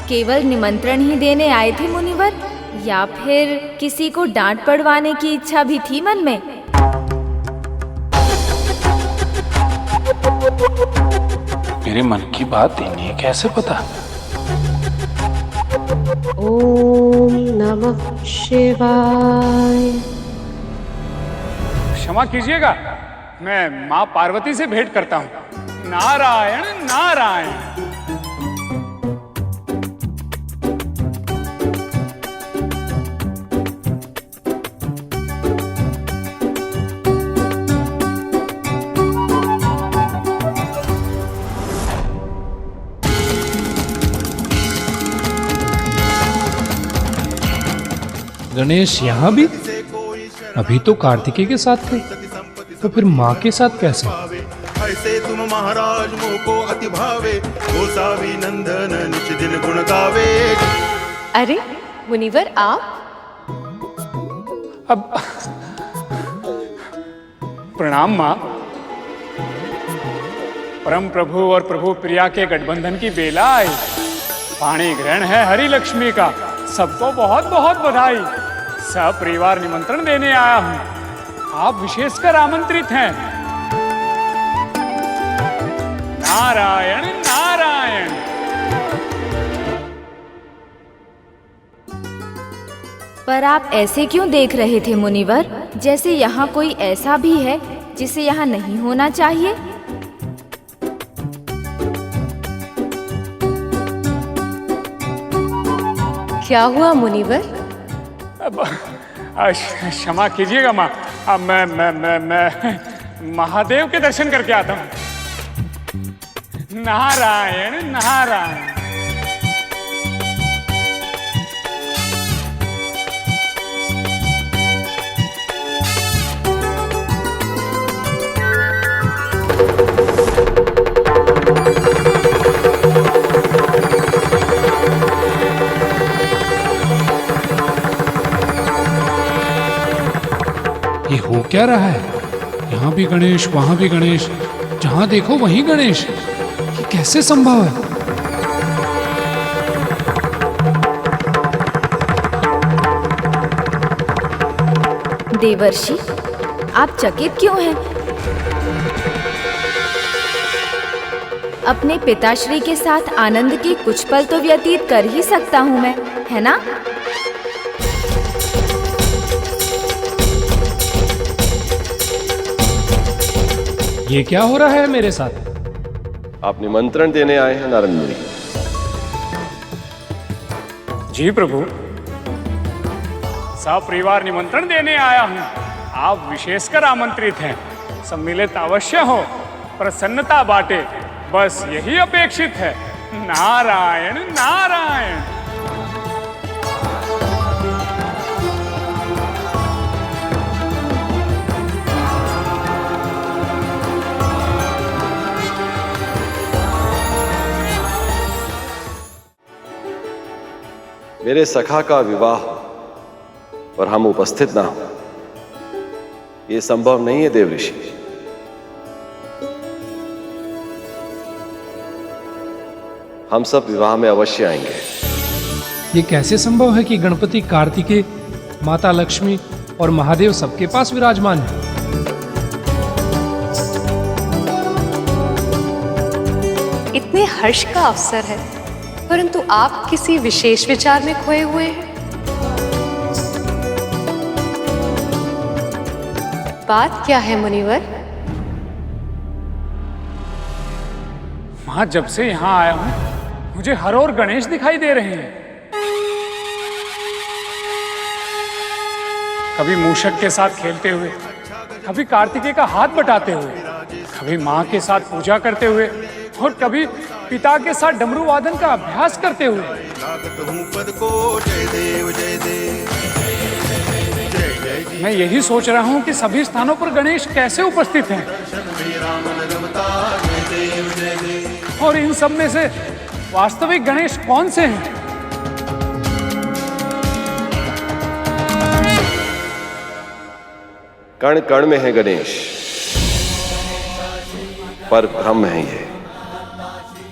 केवल निमंत्रण ही देने आए थे मुनिवर, या फिर किसी को डांट पड़वाने की इच्छा भी थी मन में? मेरे मन की बात इन्हें कैसे पता? ओम नमः शिवाय। क्षमा कीजिएगा, मैं माँ पार्वती से भेंट करता हूँ। नारायण नारायण। गणेश यहाँ भी? अभी तो कार्तिकेय के साथ थे, तो फिर माँ के साथ कैसे? ऐसे तुम महाराज मोह को अति भावे, गोसावी नंदन निच दिन गुण गावे। अरे मुनिवर आप? अब प्रणाम माँ। परम प्रभु और प्रभु प्रिया के गठबंधन की बेला आई। वाणी ग्रहण है हरि लक्ष्मी का, सबको बहुत बहुत बधाई। सपरिवार निमंत्रण देने आया हूँ, आप विशेषकर आमंत्रित हैं। नारायण नारायण। पर आप ऐसे क्यों देख रहे थे मुनिवर, जैसे यहाँ कोई ऐसा भी है जिसे यहाँ नहीं होना चाहिए? क्या हुआ मुनिवर? क्षमा कीजिएगा माँ, अब मैं महादेव के दर्शन करके आता हूँ। नारायण नारायण। ये क्या रहा है? यहाँ भी गणेश, वहां भी गणेश, जहां देखो वहीं गणेश। ये कैसे संभव है? देवर्षि, आप चकित क्यों हैं? अपने पिताश्री के साथ आनंद के कुछ पल तो व्यतीत कर ही सकता हूँ मैं, है ना? ये क्या हो रहा है मेरे साथ? आप निमंत्रण देने आए हैं नारद मुनि? जी प्रभु, सपरिवार निमंत्रण देने आया हूँ। आप विशेषकर आमंत्रित हैं। सम्मिलित अवश्य हो, प्रसन्नता बांटे, बस यही अपेक्षित है। नारायण नारायण। मेरे सखा का विवाह और हम उपस्थित ना हो, ये संभव नहीं है देवऋषि। हम सब विवाह में अवश्य आएंगे। ये कैसे संभव है कि गणपति, कार्तिकेय, माता लक्ष्मी और महादेव सबके पास विराजमान है? इतने हर्ष का अवसर है, परंतु आप किसी विशेष विचार में खोए हुए हैं। बात क्या है मुनिवर? मां, जब से यहाँ आया हूँ मुझे हर ओर गणेश दिखाई दे रहे हैं। कभी मूषक के साथ खेलते हुए, कभी कार्तिकेय का हाथ बटाते हुए, कभी माँ के साथ पूजा करते हुए और कभी पिता के साथ डमरू वादन का अभ्यास करते हुए। मैं यही सोच रहा हूँ कि सभी स्थानों पर गणेश कैसे उपस्थित हैं, और इन सब में से वास्तविक गणेश कौन से हैं? कण कण में है गणेश, पर ब्रह्म है ये,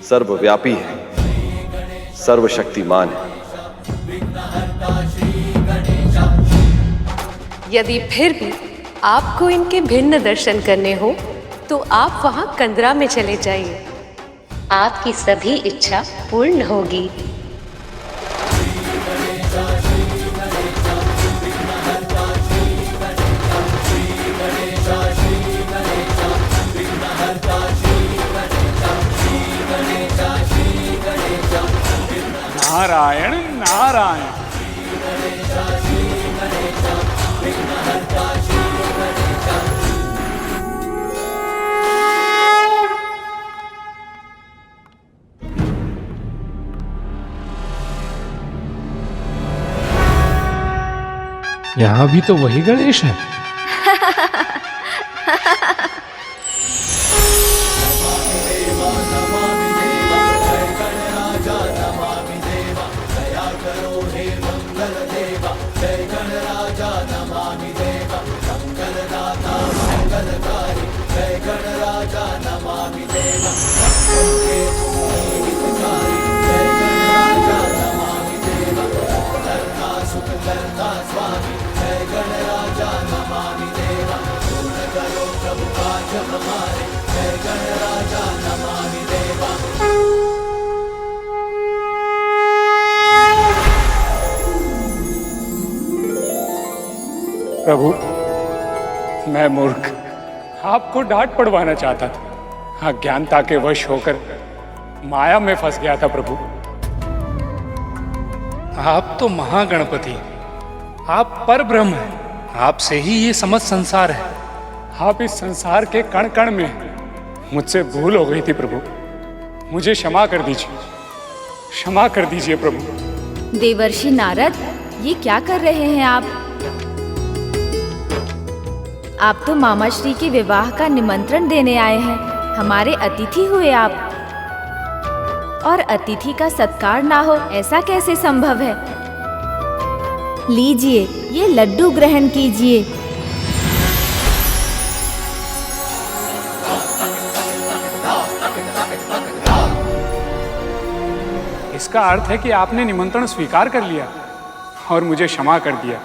सर्वव्यापी है, सर्वशक्तिमान है। यदि फिर भी आपको इनके भिन्न दर्शन करने हो तो आप वहां कंदरा में चले जाइए। आपकी सभी इच्छा पूर्ण होगी। नारायण नारायण। यहाँ भी तो वही गणेश है। प्रभु, मैं मूर्ख आपको डांट पड़वाना चाहता था। अज्ञानता के वश होकर माया में फंस गया था। प्रभु, आप तो महागणपति, आप पर ब्रह्म हैं, आपसे ही ये समस्त संसार है। आप इस संसार के कण कण में हैं। मुझसे भूल हो गई थी प्रभु, मुझे क्षमा कर दीजिए, क्षमा कर दीजिए प्रभु। देवर्षि नारद, ये क्या कर रहे हैं आप? आप तो मामाश्री के विवाह का निमंत्रण देने आए हैं। हमारे अतिथि हुए आप, और अतिथि का सत्कार ना हो ऐसा कैसे संभव है? लीजिए, ये लड्डू ग्रहण कीजिए। इसका अर्थ है कि आपने निमंत्रण स्वीकार कर लिया और मुझे क्षमा कर दिया।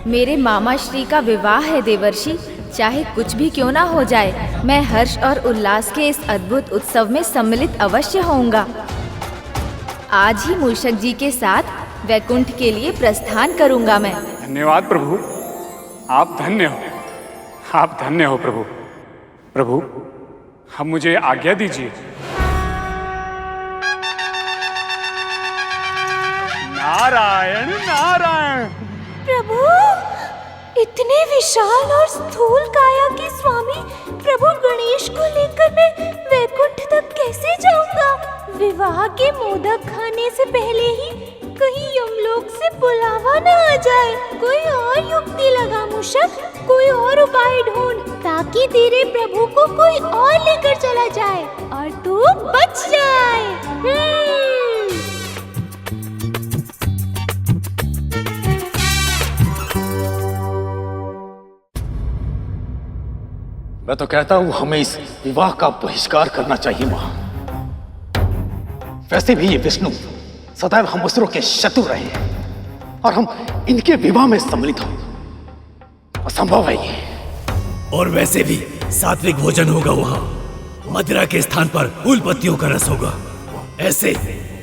मेरे मामा श्री का विवाह है देवर्षि, चाहे कुछ भी क्यों ना हो जाए, मैं हर्ष और उल्लास के इस अद्भुत उत्सव में सम्मिलित अवश्य होऊंगा। आज ही मूषक जी के साथ वैकुंठ के लिए प्रस्थान करूंगा मैं। धन्यवाद प्रभु, आप धन्य हो, आप धन्य हो प्रभु। प्रभु, अब मुझे आज्ञा दीजिए। नारायण नारायण। प्रभु, इतने विशाल और स्थूल काया के स्वामी प्रभु गणेश को लेकर मैं वैकुंठ तक कैसे जाऊंगा? विवाह के मोदक खाने से पहले ही कहीं यमलोक से बुलावा न आ जाए। कोई और युक्ति लगा मूषक, कोई और उपाय ढूंढ ताकि तेरे प्रभु को कोई और लेकर चला जाए और तू बच जाए। मैं तो कहता हूं हमें इस विवाह का बहिष्कार करना चाहिए मां। वैसे भी ये विष्णु सदैव हम असुरों के शत्रु रहे हैं और हम इनके विवाह में सम्मिलित हो असंभव है ये। और वैसे भी सात्विक भोजन होगा वहाँ। मदिरा के स्थान पर फूल पत्तियों का रस होगा। ऐसे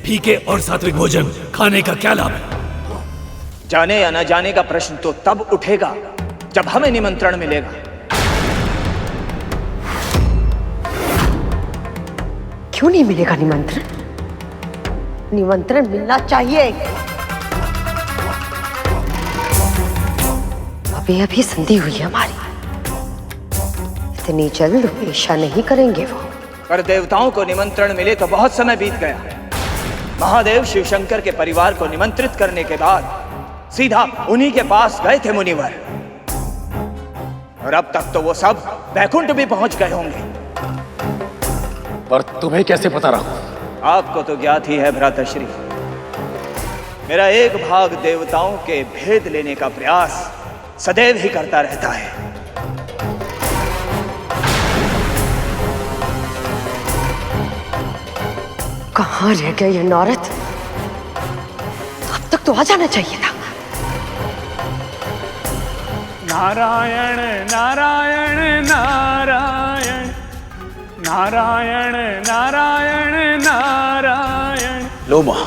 फीके और सात्विक भोजन खाने का क्या लाभ है? जाने या न जाने का प्रश्न तो तब उठेगा जब हमें निमंत्रण मिलेगा। क्यों नहीं मिलेगा निमंत्रण? निमंत्रण मिलना चाहिए। अभी अभी संधि हुई है हमारी, इतनी जल्द ऐसा नहीं करेंगे वो। पर देवताओं को निमंत्रण मिले तो बहुत समय बीत गया। महादेव शिव शंकर के परिवार को निमंत्रित करने के बाद सीधा उन्हीं के पास गए थे मुनिवर, और अब तक तो वो सब वैकुंठ भी पहुंच गए होंगे। पर तुम्हें कैसे पता रहा? आपको तो ज्ञात ही है भ्राताश्री, मेरा एक भाग देवताओं के भेद लेने का प्रयास सदैव ही करता रहता है। कहाँ रह गया ये नौरत? अब तक तो आ जाना चाहिए था। नारायण नारायण नारायण नारायण नारायण नारायण। लो मां,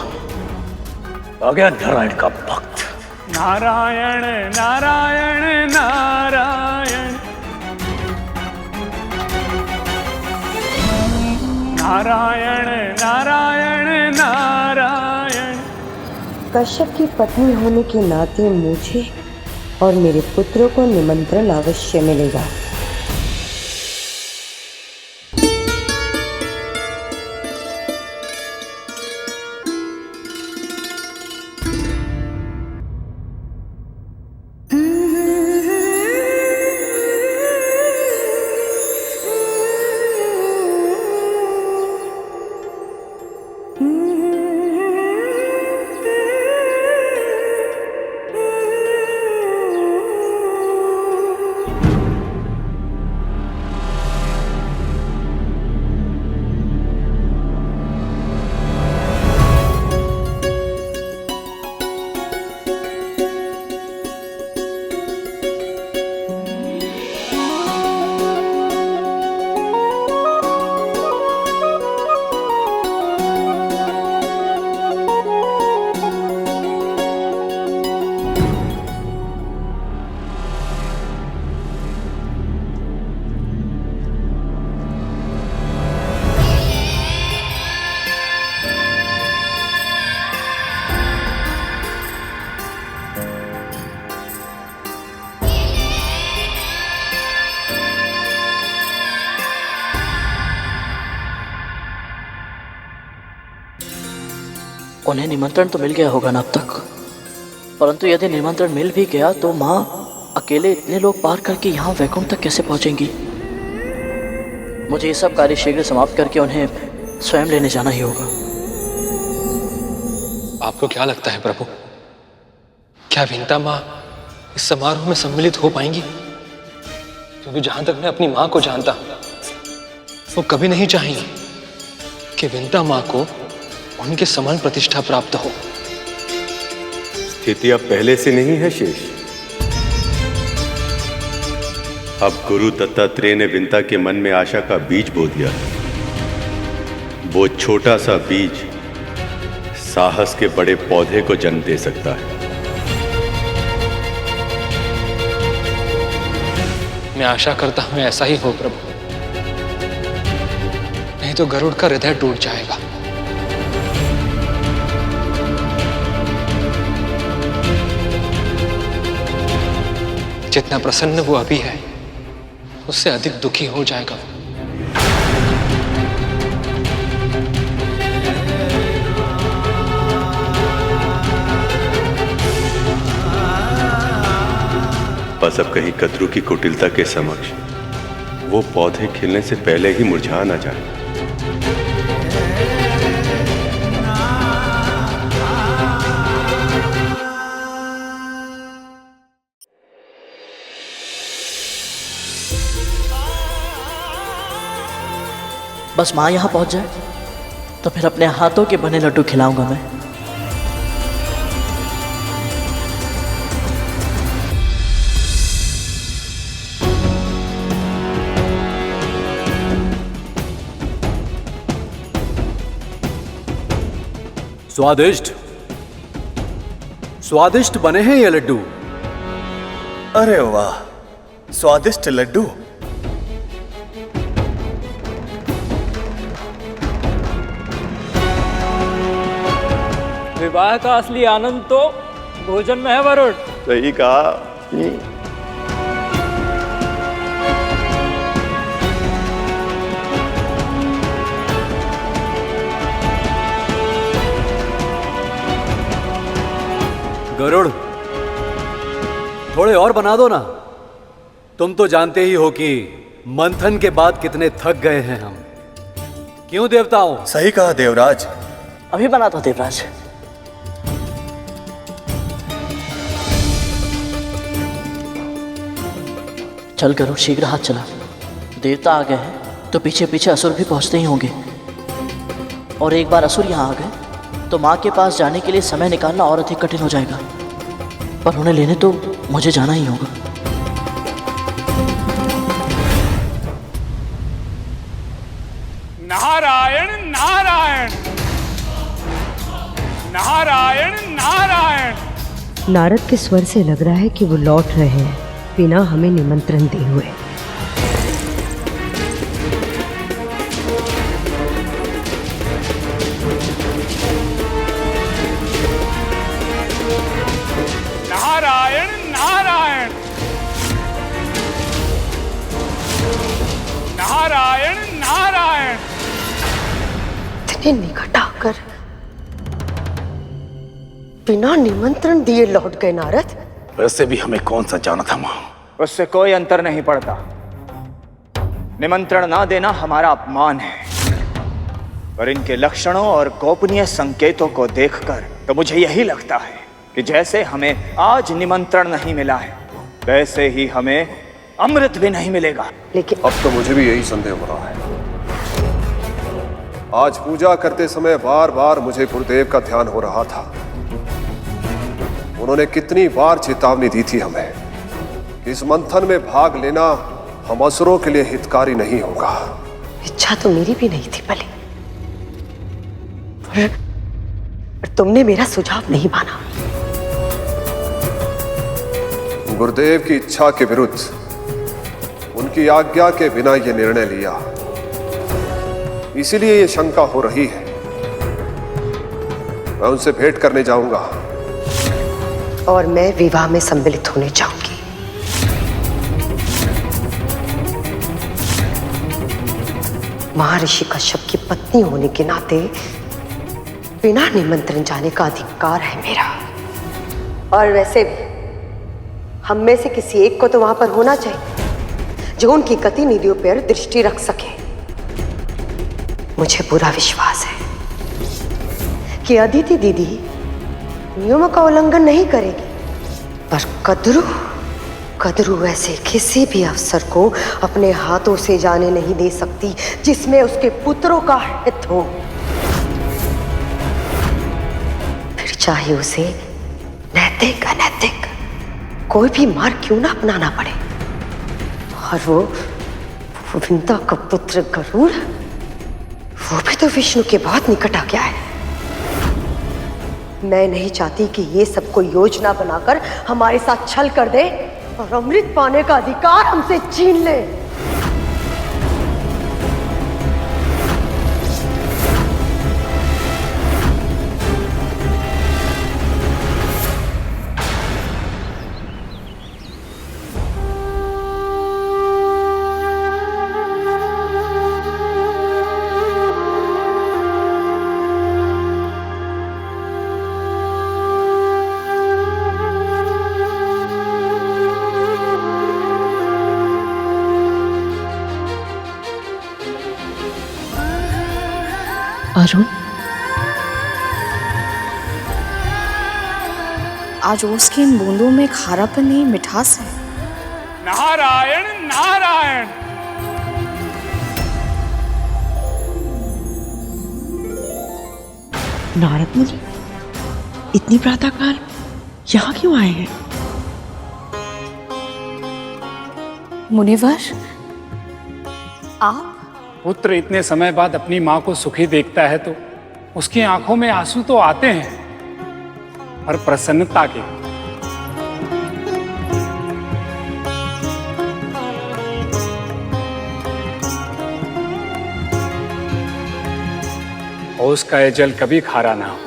आ गया नारायण का भक्त। नारायण नारायण नारायण नारायण नारायण नारायण। कश्यप की पत्नी होने के नाते मुझे और मेरे पुत्रों को निमंत्रण अवश्य मिलेगा। उन्हें निमंत्रण तो मिल गया होगा ना अब तक, परंतु यदि निमंत्रण मिल भी गया तो माँ अकेले इतने लोग पार करके यहाँ वैकुंठ तक कैसे पहुँचेंगी? मुझे ये सब कार्य शीघ्र समाप्त करके उन्हें स्वयं लेने जाना ही होगा। आपको क्या लगता है प्रभु, क्या विंता माँ इस समारोह में सम्मिलित हो पाएंगी? क्योंकि जहां तक मैं अपनी माँ को जानता हूं, वो कभी नहीं चाहेंगी कि विंता माँ को उनके समान प्रतिष्ठा प्राप्त हो। स्थिति अब पहले से नहीं है शेष। अब गुरु दत्तात्रेय ने विंता के मन में आशा का बीज बो दिया। वो छोटा सा बीज साहस के बड़े पौधे को जन्म दे सकता है। मैं आशा करता हूं ऐसा ही हो प्रभु, नहीं तो गरुड़ का हृदय टूट जाएगा। जितना प्रसन्न वो अभी है उससे अधिक दुखी हो जाएगा वो। बस अब कहीं कद्रू की कुटिलता के समक्ष वो पौधे खिलने से पहले ही मुरझा ना जाए। बस माँ यहाँ पहुँच जाए तो फिर अपने हाथों के बने लड्डू खिलाऊंगा मैं। स्वादिष्ट स्वादिष्ट बने हैं ये लड्डू। अरे वाह, स्वादिष्ट लड्डू। विवाह का असली आनंद तो भोजन में है वरुण। सही कहा। गरुड़, थोड़े और बना दो ना। तुम तो जानते ही हो कि मंथन के बाद कितने थक गए हैं हम। क्यों देवताओं? सही कहा देवराज। अभी बना दो देवराज। चल गरुड़, शीघ्र हाथ चला। देवता आ गए हैं तो पीछे पीछे असुर भी पहुंचते ही होंगे, और एक बार असुर यहाँ आ गए तो माँ के पास जाने के लिए समय निकालना और अधिक कठिन हो जाएगा। पर उन्हें लेने तो मुझे जाना ही होगा। नारायण नारायण नारायण नारायण। नारद के स्वर से लग रहा है कि वो लौट रहे हैं बिना हमें निमंत्रण दिए हुए। नारायण नारायण नारायण नारायण। इतने निकट आकर बिना निमंत्रण दिए लौट गए नारद। वैसे भी हमें कौन सा जाना था मां। उससे कोई अंतर नहीं पड़ता। निमंत्रण ना देना हमारा अपमान है, पर इनके लक्षणों और गोपनीय संकेतों को देखकर तो मुझे यही लगता है कि जैसे हमें आज निमंत्रण नहीं मिला है, वैसे ही हमें अमृत भी नहीं मिलेगा। लेकिन अब तो मुझे भी यही संदेह हो रहा है। आज पूजा करते समय बार बार मुझे गुरुदेव का ध्यान हो रहा था। उन्होंने कितनी बार चेतावनी दी थी हमें कि इस मंथन में भाग लेना हम असुरों के लिए हितकारी नहीं होगा। इच्छा तो मेरी भी नहीं थी भले, पर तुमने मेरा सुझाव नहीं माना। गुरुदेव की इच्छा के विरुद्ध उनकी आज्ञा के बिना यह निर्णय लिया, इसीलिए ये शंका हो रही है। मैं उनसे भेंट करने जाऊंगा और मैं विवाह में सम्मिलित होने जाऊंगी। महर्षि कश्यप की पत्नी होने के नाते बिना निमंत्रण जाने का अधिकार है मेरा। और वैसे भी हम में से किसी एक को तो वहां पर होना चाहिए जो उनकी गतिविधियों पर दृष्टि रख सके। मुझे पूरा विश्वास है कि अदिति दीदी नियमों का उल्लंघन नहीं करेगी, पर कद्रू कद्रू ऐसे किसी भी अफसर को अपने हाथों से जाने नहीं दे सकती जिसमें उसके पुत्रों का हित हो, फिर चाहे उसे नैतिक अनैतिक कोई भी मार्ग क्यों ना अपनाना पड़े। और वो विंता का पुत्र गरुड़, वो भी तो विष्णु के बहुत निकट आ गया है। मैं नहीं चाहती कि ये सब कोई योजना बनाकर हमारे साथ छल कर दे और अमृत पाने का अधिकार हमसे छीन ले। अरुण, आज ओस की इन बूंदों में खारापन नहीं मिठास है। नारायण नारायण। नारद मुनि इतनी प्रातःकाल यहाँ क्यों आए हैं? मुनिवर, आप? पुत्र इतने समय बाद अपनी माँ को सुखी देखता है तो उसकी आंखों में आंसू तो आते हैं, पर प्रसन्नता के। ओस का ये जल कभी खारा ना हो,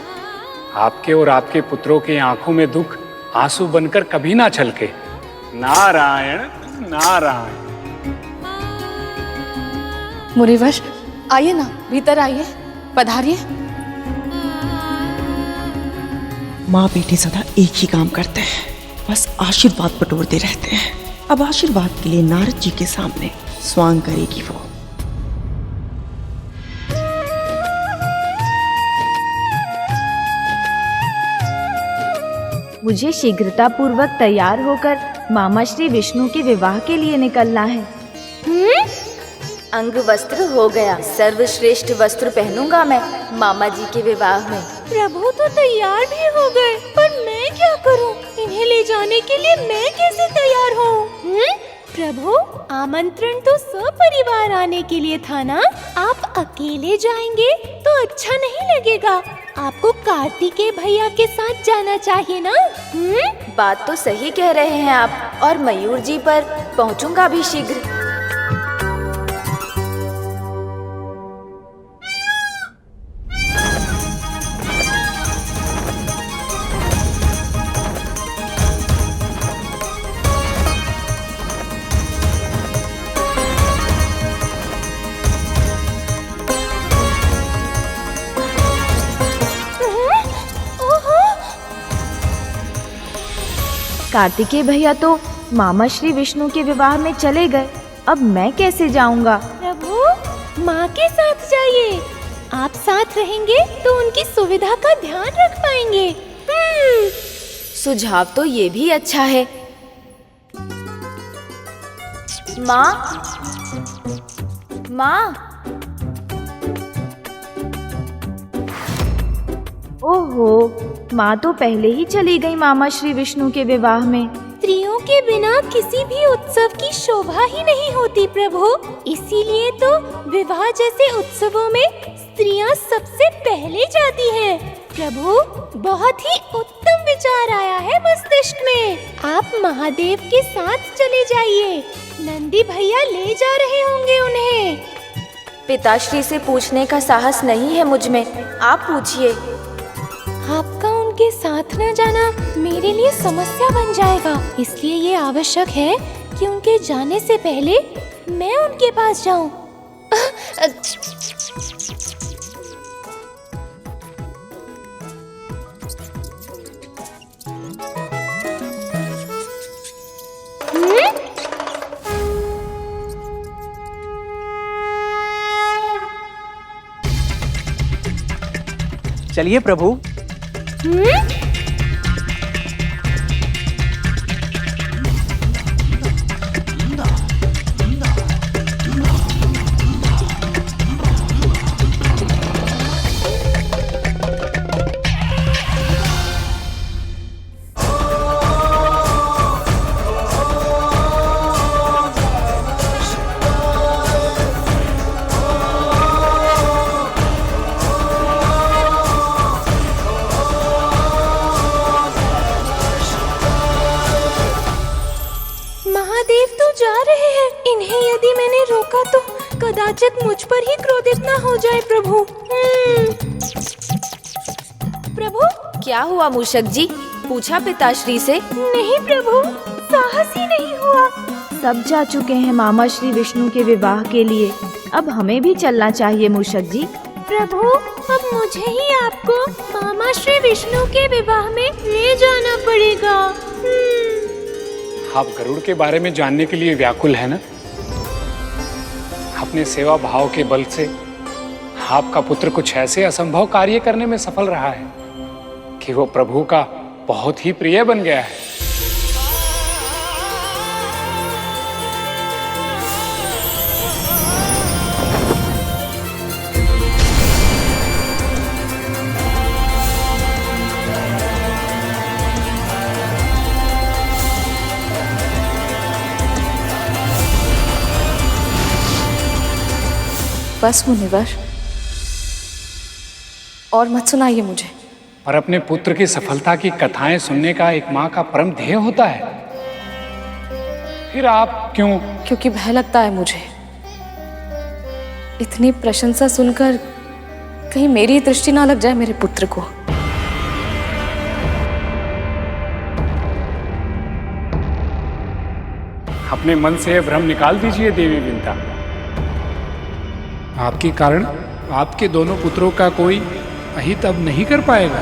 आपके और आपके पुत्रों की आंखों में दुख आंसू बनकर कभी ना छलके। नारायण नारायण। मुनिवर, आइए ना, भीतर आइए, पधारिए। माँ बेटे सदा एक ही काम करते हैं, बस आशीर्वाद बटोरते रहते हैं। अब आशीर्वाद के लिए नारद जी के सामने स्वांग करेगी वो। मुझे शीघ्रतापूर्वक तैयार होकर मामा श्री विष्णु के विवाह के लिए निकलना है। अंग वस्त्र हो गया, सर्वश्रेष्ठ वस्त्र पहनूंगा मैं मामा जी के विवाह में। प्रभु तो तैयार भी हो गए, पर मैं क्या करूं? इन्हें ले जाने के लिए मैं कैसे तैयार हूँ? प्रभु, आमंत्रण तो सपरिवार आने के लिए था ना? आप अकेले जाएंगे तो अच्छा नहीं लगेगा। आपको कार्तिकेय भैया के साथ जाना चाहिए ना? बात तो सही कह रहे हैं आप, और मयूर जी पर पहुंचूंगा भी शीघ्र। कार्तिकेय भैया तो मामा श्री विष्णु के विवाह में चले गए, अब मैं कैसे जाऊंगा? प्रभु, माँ के साथ जाइए। आप साथ रहेंगे तो उनकी सुविधा का ध्यान रख पाएंगे। सुझाव तो ये भी अच्छा है। माँ, माँ। ओहो, माँ तो पहले ही चली गई मामा श्री विष्णु के विवाह में। स्त्रियों के बिना किसी भी उत्सव की शोभा ही नहीं होती प्रभु, इसीलिए तो विवाह जैसे उत्सवों में स्त्रियां सबसे पहले जाती हैं। प्रभु, बहुत ही उत्तम विचार आया है मस्तिष्क में। आप महादेव के साथ चले जाइए, नंदी भैया ले जा रहे होंगे उन्हें। पिताश्री से पूछने का साहस नहीं है मुझ में, आप पूछिए। आपका उनके साथ न जाना मेरे लिए समस्या बन जाएगा, इसलिए ये आवश्यक है कि उनके जाने से पहले मैं उनके पास जाऊं। चलिए प्रभु। रोका तो कदाचित मुझ पर ही क्रोधित न हो जाए प्रभु। प्रभु, क्या हुआ मूषक जी? पूछा पिताश्री से? नहीं प्रभु, साहस ही नहीं हुआ। सब जा चुके हैं मामा श्री विष्णु के विवाह के लिए, अब हमें भी चलना चाहिए मूषक जी। प्रभु, अब मुझे ही आपको मामा श्री विष्णु के विवाह में ले जाना पड़ेगा। आप गरुड़ के बारे में जानने के लिए व्याकुल है ना? अपने सेवा भाव के बल से आपका पुत्र कुछ ऐसे असंभव कार्य करने में सफल रहा है कि वो प्रभु का बहुत ही प्रिय बन गया है। बस मुनिवर, और मत सुनाइए मुझे। पर अपने पुत्र की सफलता की कथाएं सुनने का एक माँ का परम ध्येय होता है। फिर आप क्यों? क्योंकि भय लगता है मुझे, इतनी प्रशंसा सुनकर कहीं मेरी दृष्टि ना लग जाए मेरे पुत्र को। अपने मन से यह भ्रम निकाल दीजिए देवी विंता। आपके कारण आपके दोनों पुत्रों का कोई अहित अब नहीं कर पाएगा।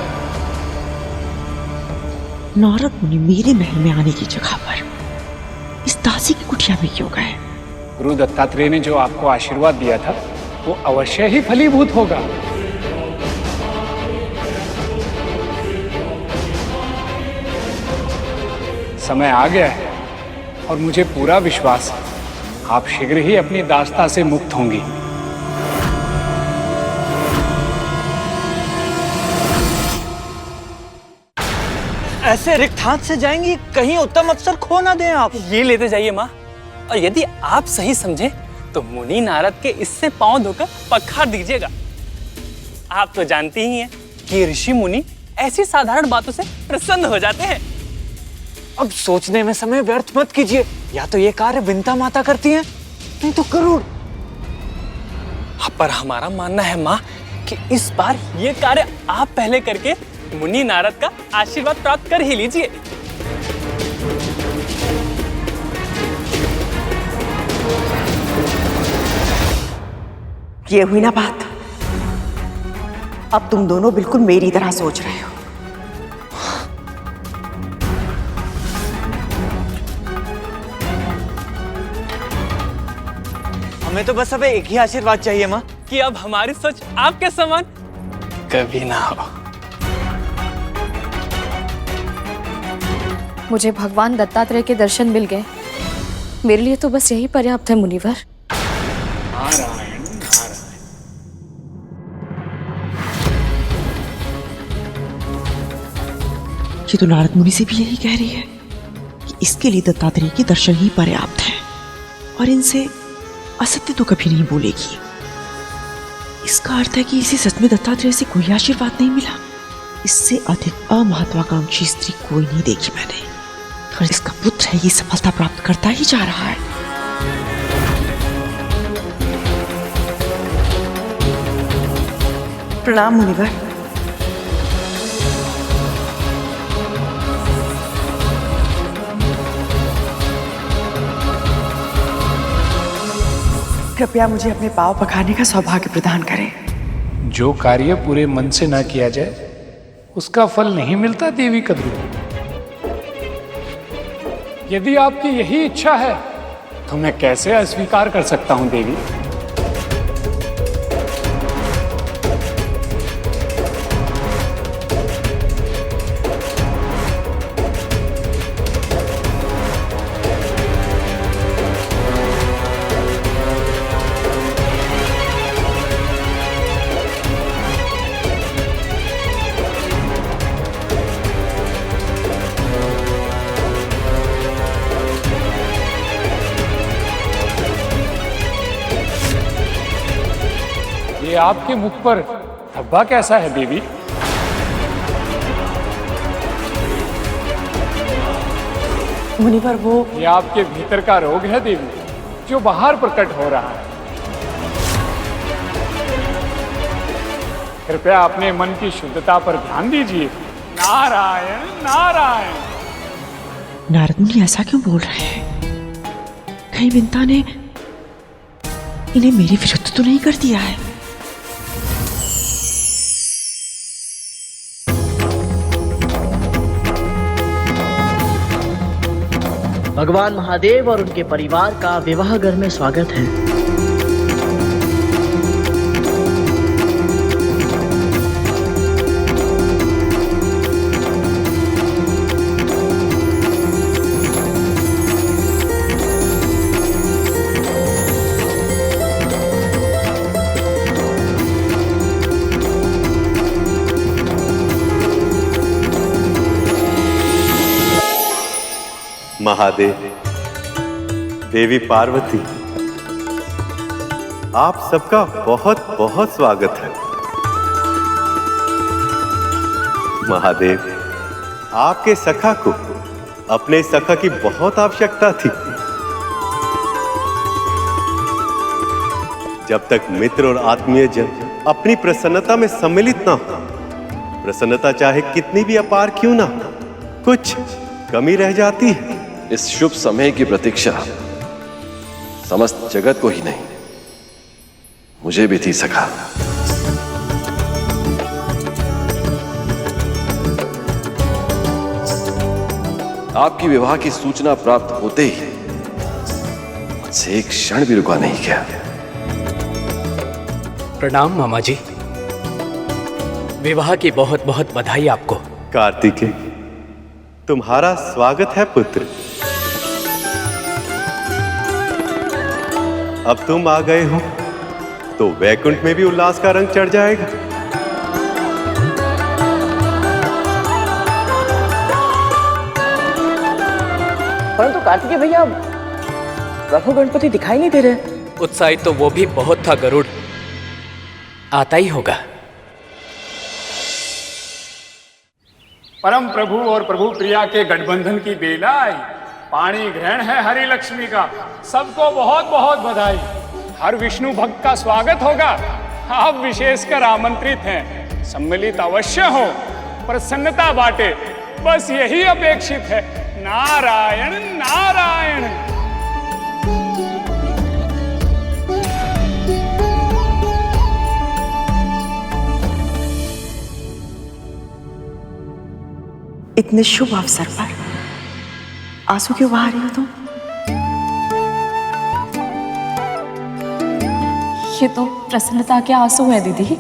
नारद मुनि मेरे महल में आने की जगह पर इस दासी की कुटिया में क्यों गए? गुरु दत्तात्रेय ने जो आपको आशीर्वाद दिया था वो अवश्य ही फलीभूत होगा। समय आ गया है और मुझे पूरा विश्वास है आप शीघ्र ही अपनी दासता से मुक्त होंगी। ऐसे रिक्त हाथ से जाएंगी, कहीं उत्तम अवसर खो ना दें आप। ये लेते जाइए माँ, और यदि आप सही समझे तो मुनि नारद के इससे पांव धोकर पखार दीजिएगा। आप तो जानती ही हैं कि ऋषि मुनि ऐसी साधारण बातों से प्रसन्न हो जाते हैं। अब सोचने में समय व्यर्थ मत कीजिए, या तो ये कार्य विंता माता करती हैं, नहीं तो गरुड़। पर हमारा मानना है माँ कि इस बार ये कार्य आप पहले करके मुनि नारद का आशीर्वाद प्राप्त कर ही लीजिए। ये हुई ना बात। अब तुम दोनों बिल्कुल मेरी तरह सोच रहे हो। हमें तो बस अब एक ही आशीर्वाद चाहिए माँ, कि अब हमारी सोच आपके समान कभी ना हो। मुझे भगवान दत्तात्रेय के दर्शन मिल गए, मेरे लिए तो बस यही पर्याप्त है मुनिवर। नारायण नारायण। ये तो नारद मुनि से भी यही कह रही है कि इसके लिए दत्तात्रेय के दर्शन ही पर्याप्त है और इनसे असत्य तो कभी नहीं बोलेगी। इसका अर्थ है कि इसे सच में दत्तात्रेय से कोई आशीर्वाद नहीं मिला। इससे अधिक अमहत्वाकांक्षी स्त्री कोई नहीं देखी मैंने, और इसका पुत्र है ये सफलता प्राप्त करता ही जा रहा है। प्रणाम मुनिवर। कृपया मुझे अपने पांव पखारने का सौभाग्य प्रदान करें। जो कार्य पूरे मन से ना किया जाए उसका फल नहीं मिलता देवी कद्रू। यदि आपकी यही इच्छा है तो मैं कैसे अस्वीकार कर सकता हूं देवी। ये आपके मुख पर धब्बा कैसा है देवी? मुनिवर वो ये आपके भीतर का रोग है देवी, जो बाहर प्रकट हो रहा है। कृपया अपने मन की शुद्धता पर ध्यान दीजिए। नारायण नारायण। नारद मुनि ऐसा क्यों बोल रहे हैं? कहीं विंता ने इन्हें मेरे विरुद्ध तो नहीं कर दिया है? भगवान महादेव और उनके परिवार का विवाह घर में स्वागत है। महादेव, देवी पार्वती, आप सबका बहुत बहुत स्वागत है। महादेव, आपके सखा को अपने सखा की बहुत आवश्यकता थी। जब तक मित्र और आत्मीय जन अपनी प्रसन्नता में सम्मिलित ना हो, प्रसन्नता चाहे कितनी भी अपार क्यों ना, कुछ कमी रह जाती है। इस शुभ समय की प्रतीक्षा समस्त जगत को ही नहीं, मुझे भी थी सखा। आपकी विवाह की सूचना प्राप्त होते ही मुझसे एक क्षण भी रुका नहीं गया। प्रणाम मामा जी, विवाह की बहुत बहुत बधाई आपको। कार्तिकेय, तुम्हारा स्वागत है पुत्र। अब तुम आ गए हो तो वैकुंठ में भी उल्लास का रंग चढ़ जाएगा। परंतु कार्तिकेय भैया, प्रभु गणपति दिखाई नहीं दे रहे। उत्साहित तो वो भी बहुत था गरुड़, आता ही होगा। परम प्रभु और प्रभु प्रिया के गठबंधन की बेला आई। पाणी ग्रहण है हरि लक्ष्मी का। सबको बहुत बहुत बधाई। हर विष्णु भक्त का स्वागत होगा। आप विशेषकर आमंत्रित हैं। सम्मिलित अवश्य हो, प्रसन्नता बांटे, बस यही अपेक्षित है। नारायण नारायण। इतने शुभ अवसर पर आंसू क्यों बहा रही हो तुम? ये तो प्रसन्नता के आंसू हैं दीदी।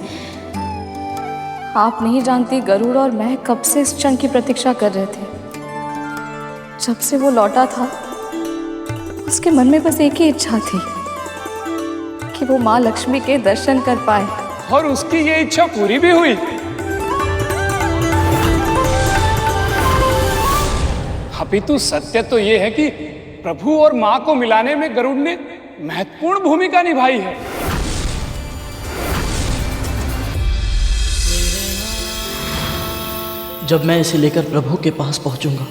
आप नहीं जानती, गरुड़ और मैं कब से इस क्षण की प्रतीक्षा कर रहे थे। जब से वो लौटा था, उसके मन में बस एक ही इच्छा थी कि वो माँ लक्ष्मी के दर्शन कर पाए। और उसकी ये इच्छा पूरी भी हुई। अपितु सत्य तो ये है कि प्रभु और मां को मिलाने में गरुड़ ने महत्वपूर्ण भूमिका निभाई है। जब मैं इसे लेकर प्रभु के पास पहुंचूंगा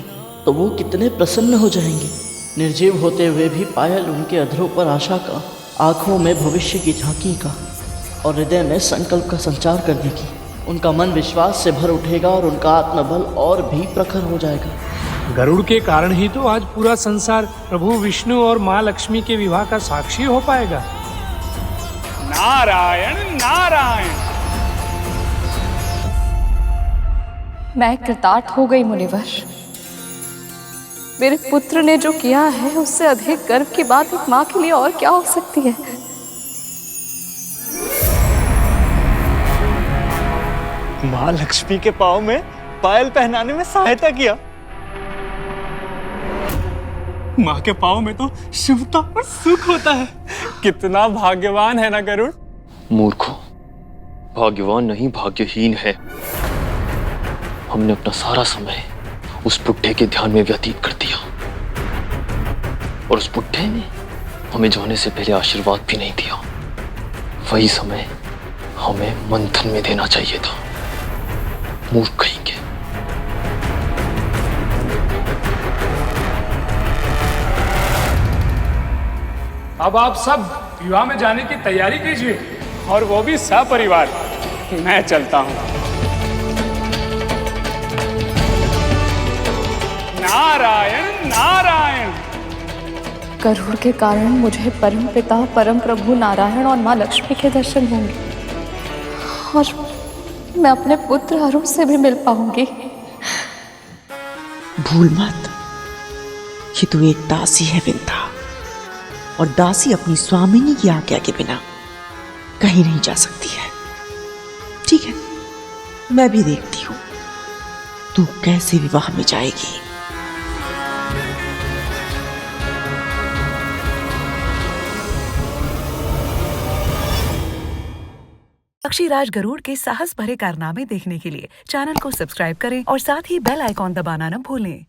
तो वो कितने प्रसन्न हो जाएंगे। निर्जीव होते हुए भी पायल उनके अधरों पर आशा का, आंखों में भविष्य की झांकी का और हृदय में संकल्प का संचार कर देगी। उनका मन विश्वास से भर उठेगा और उनका आत्मबल और भी प्रखर हो जाएगा। गरुड़ के कारण ही तो आज पूरा संसार प्रभु विष्णु और माँ लक्ष्मी के विवाह का साक्षी हो पाएगा। नारायण नारायण। मैं कृतार्थ हो गई मुनिवर। मेरे पुत्र ने जो किया है, उससे अधिक गर्व की बात एक माँ के लिए और क्या हो सकती है। माँ लक्ष्मी के पाँव में पायल पहनाने में सहायता किया। माँ के पाँव में तो शुभता और सुख होता है। कितना भाग्यवान है ना गरुड़। मूर्खों, भाग्यवान नहीं भाग्यहीन है। हमने अपना सारा समय उस बुढ़े के ध्यान में व्यतीत कर दिया और उस बुढ़े ने हमें जाने से पहले आशीर्वाद भी नहीं दिया। वही समय हमें मंथन में देना चाहिए था। मूर्ख कहेंगे। अब आप सब विवाह में जाने की तैयारी कीजिए, और वो भी सपरिवार। मैं चलता हूं। नारायण नारायण। गरुड़ के कारण मुझे परम पिता, परम प्रभु नारायण और माँ लक्ष्मी के दर्शन होंगे, और मैं अपने पुत्र अरुण से भी मिल पाऊंगी। भूल मत कि तू एक दासी है विंता, और दासी अपनी स्वामिनी की आज्ञा के बिना कहीं नहीं जा सकती है। ठीक है, मैं भी देखती हूं तू कैसे विवाह में जाएगी। पक्षीराज गरुड़ के साहस भरे कारनामे देखने के लिए चैनल को सब्सक्राइब करें और साथ ही बेल आइकॉन दबाना न भूलें।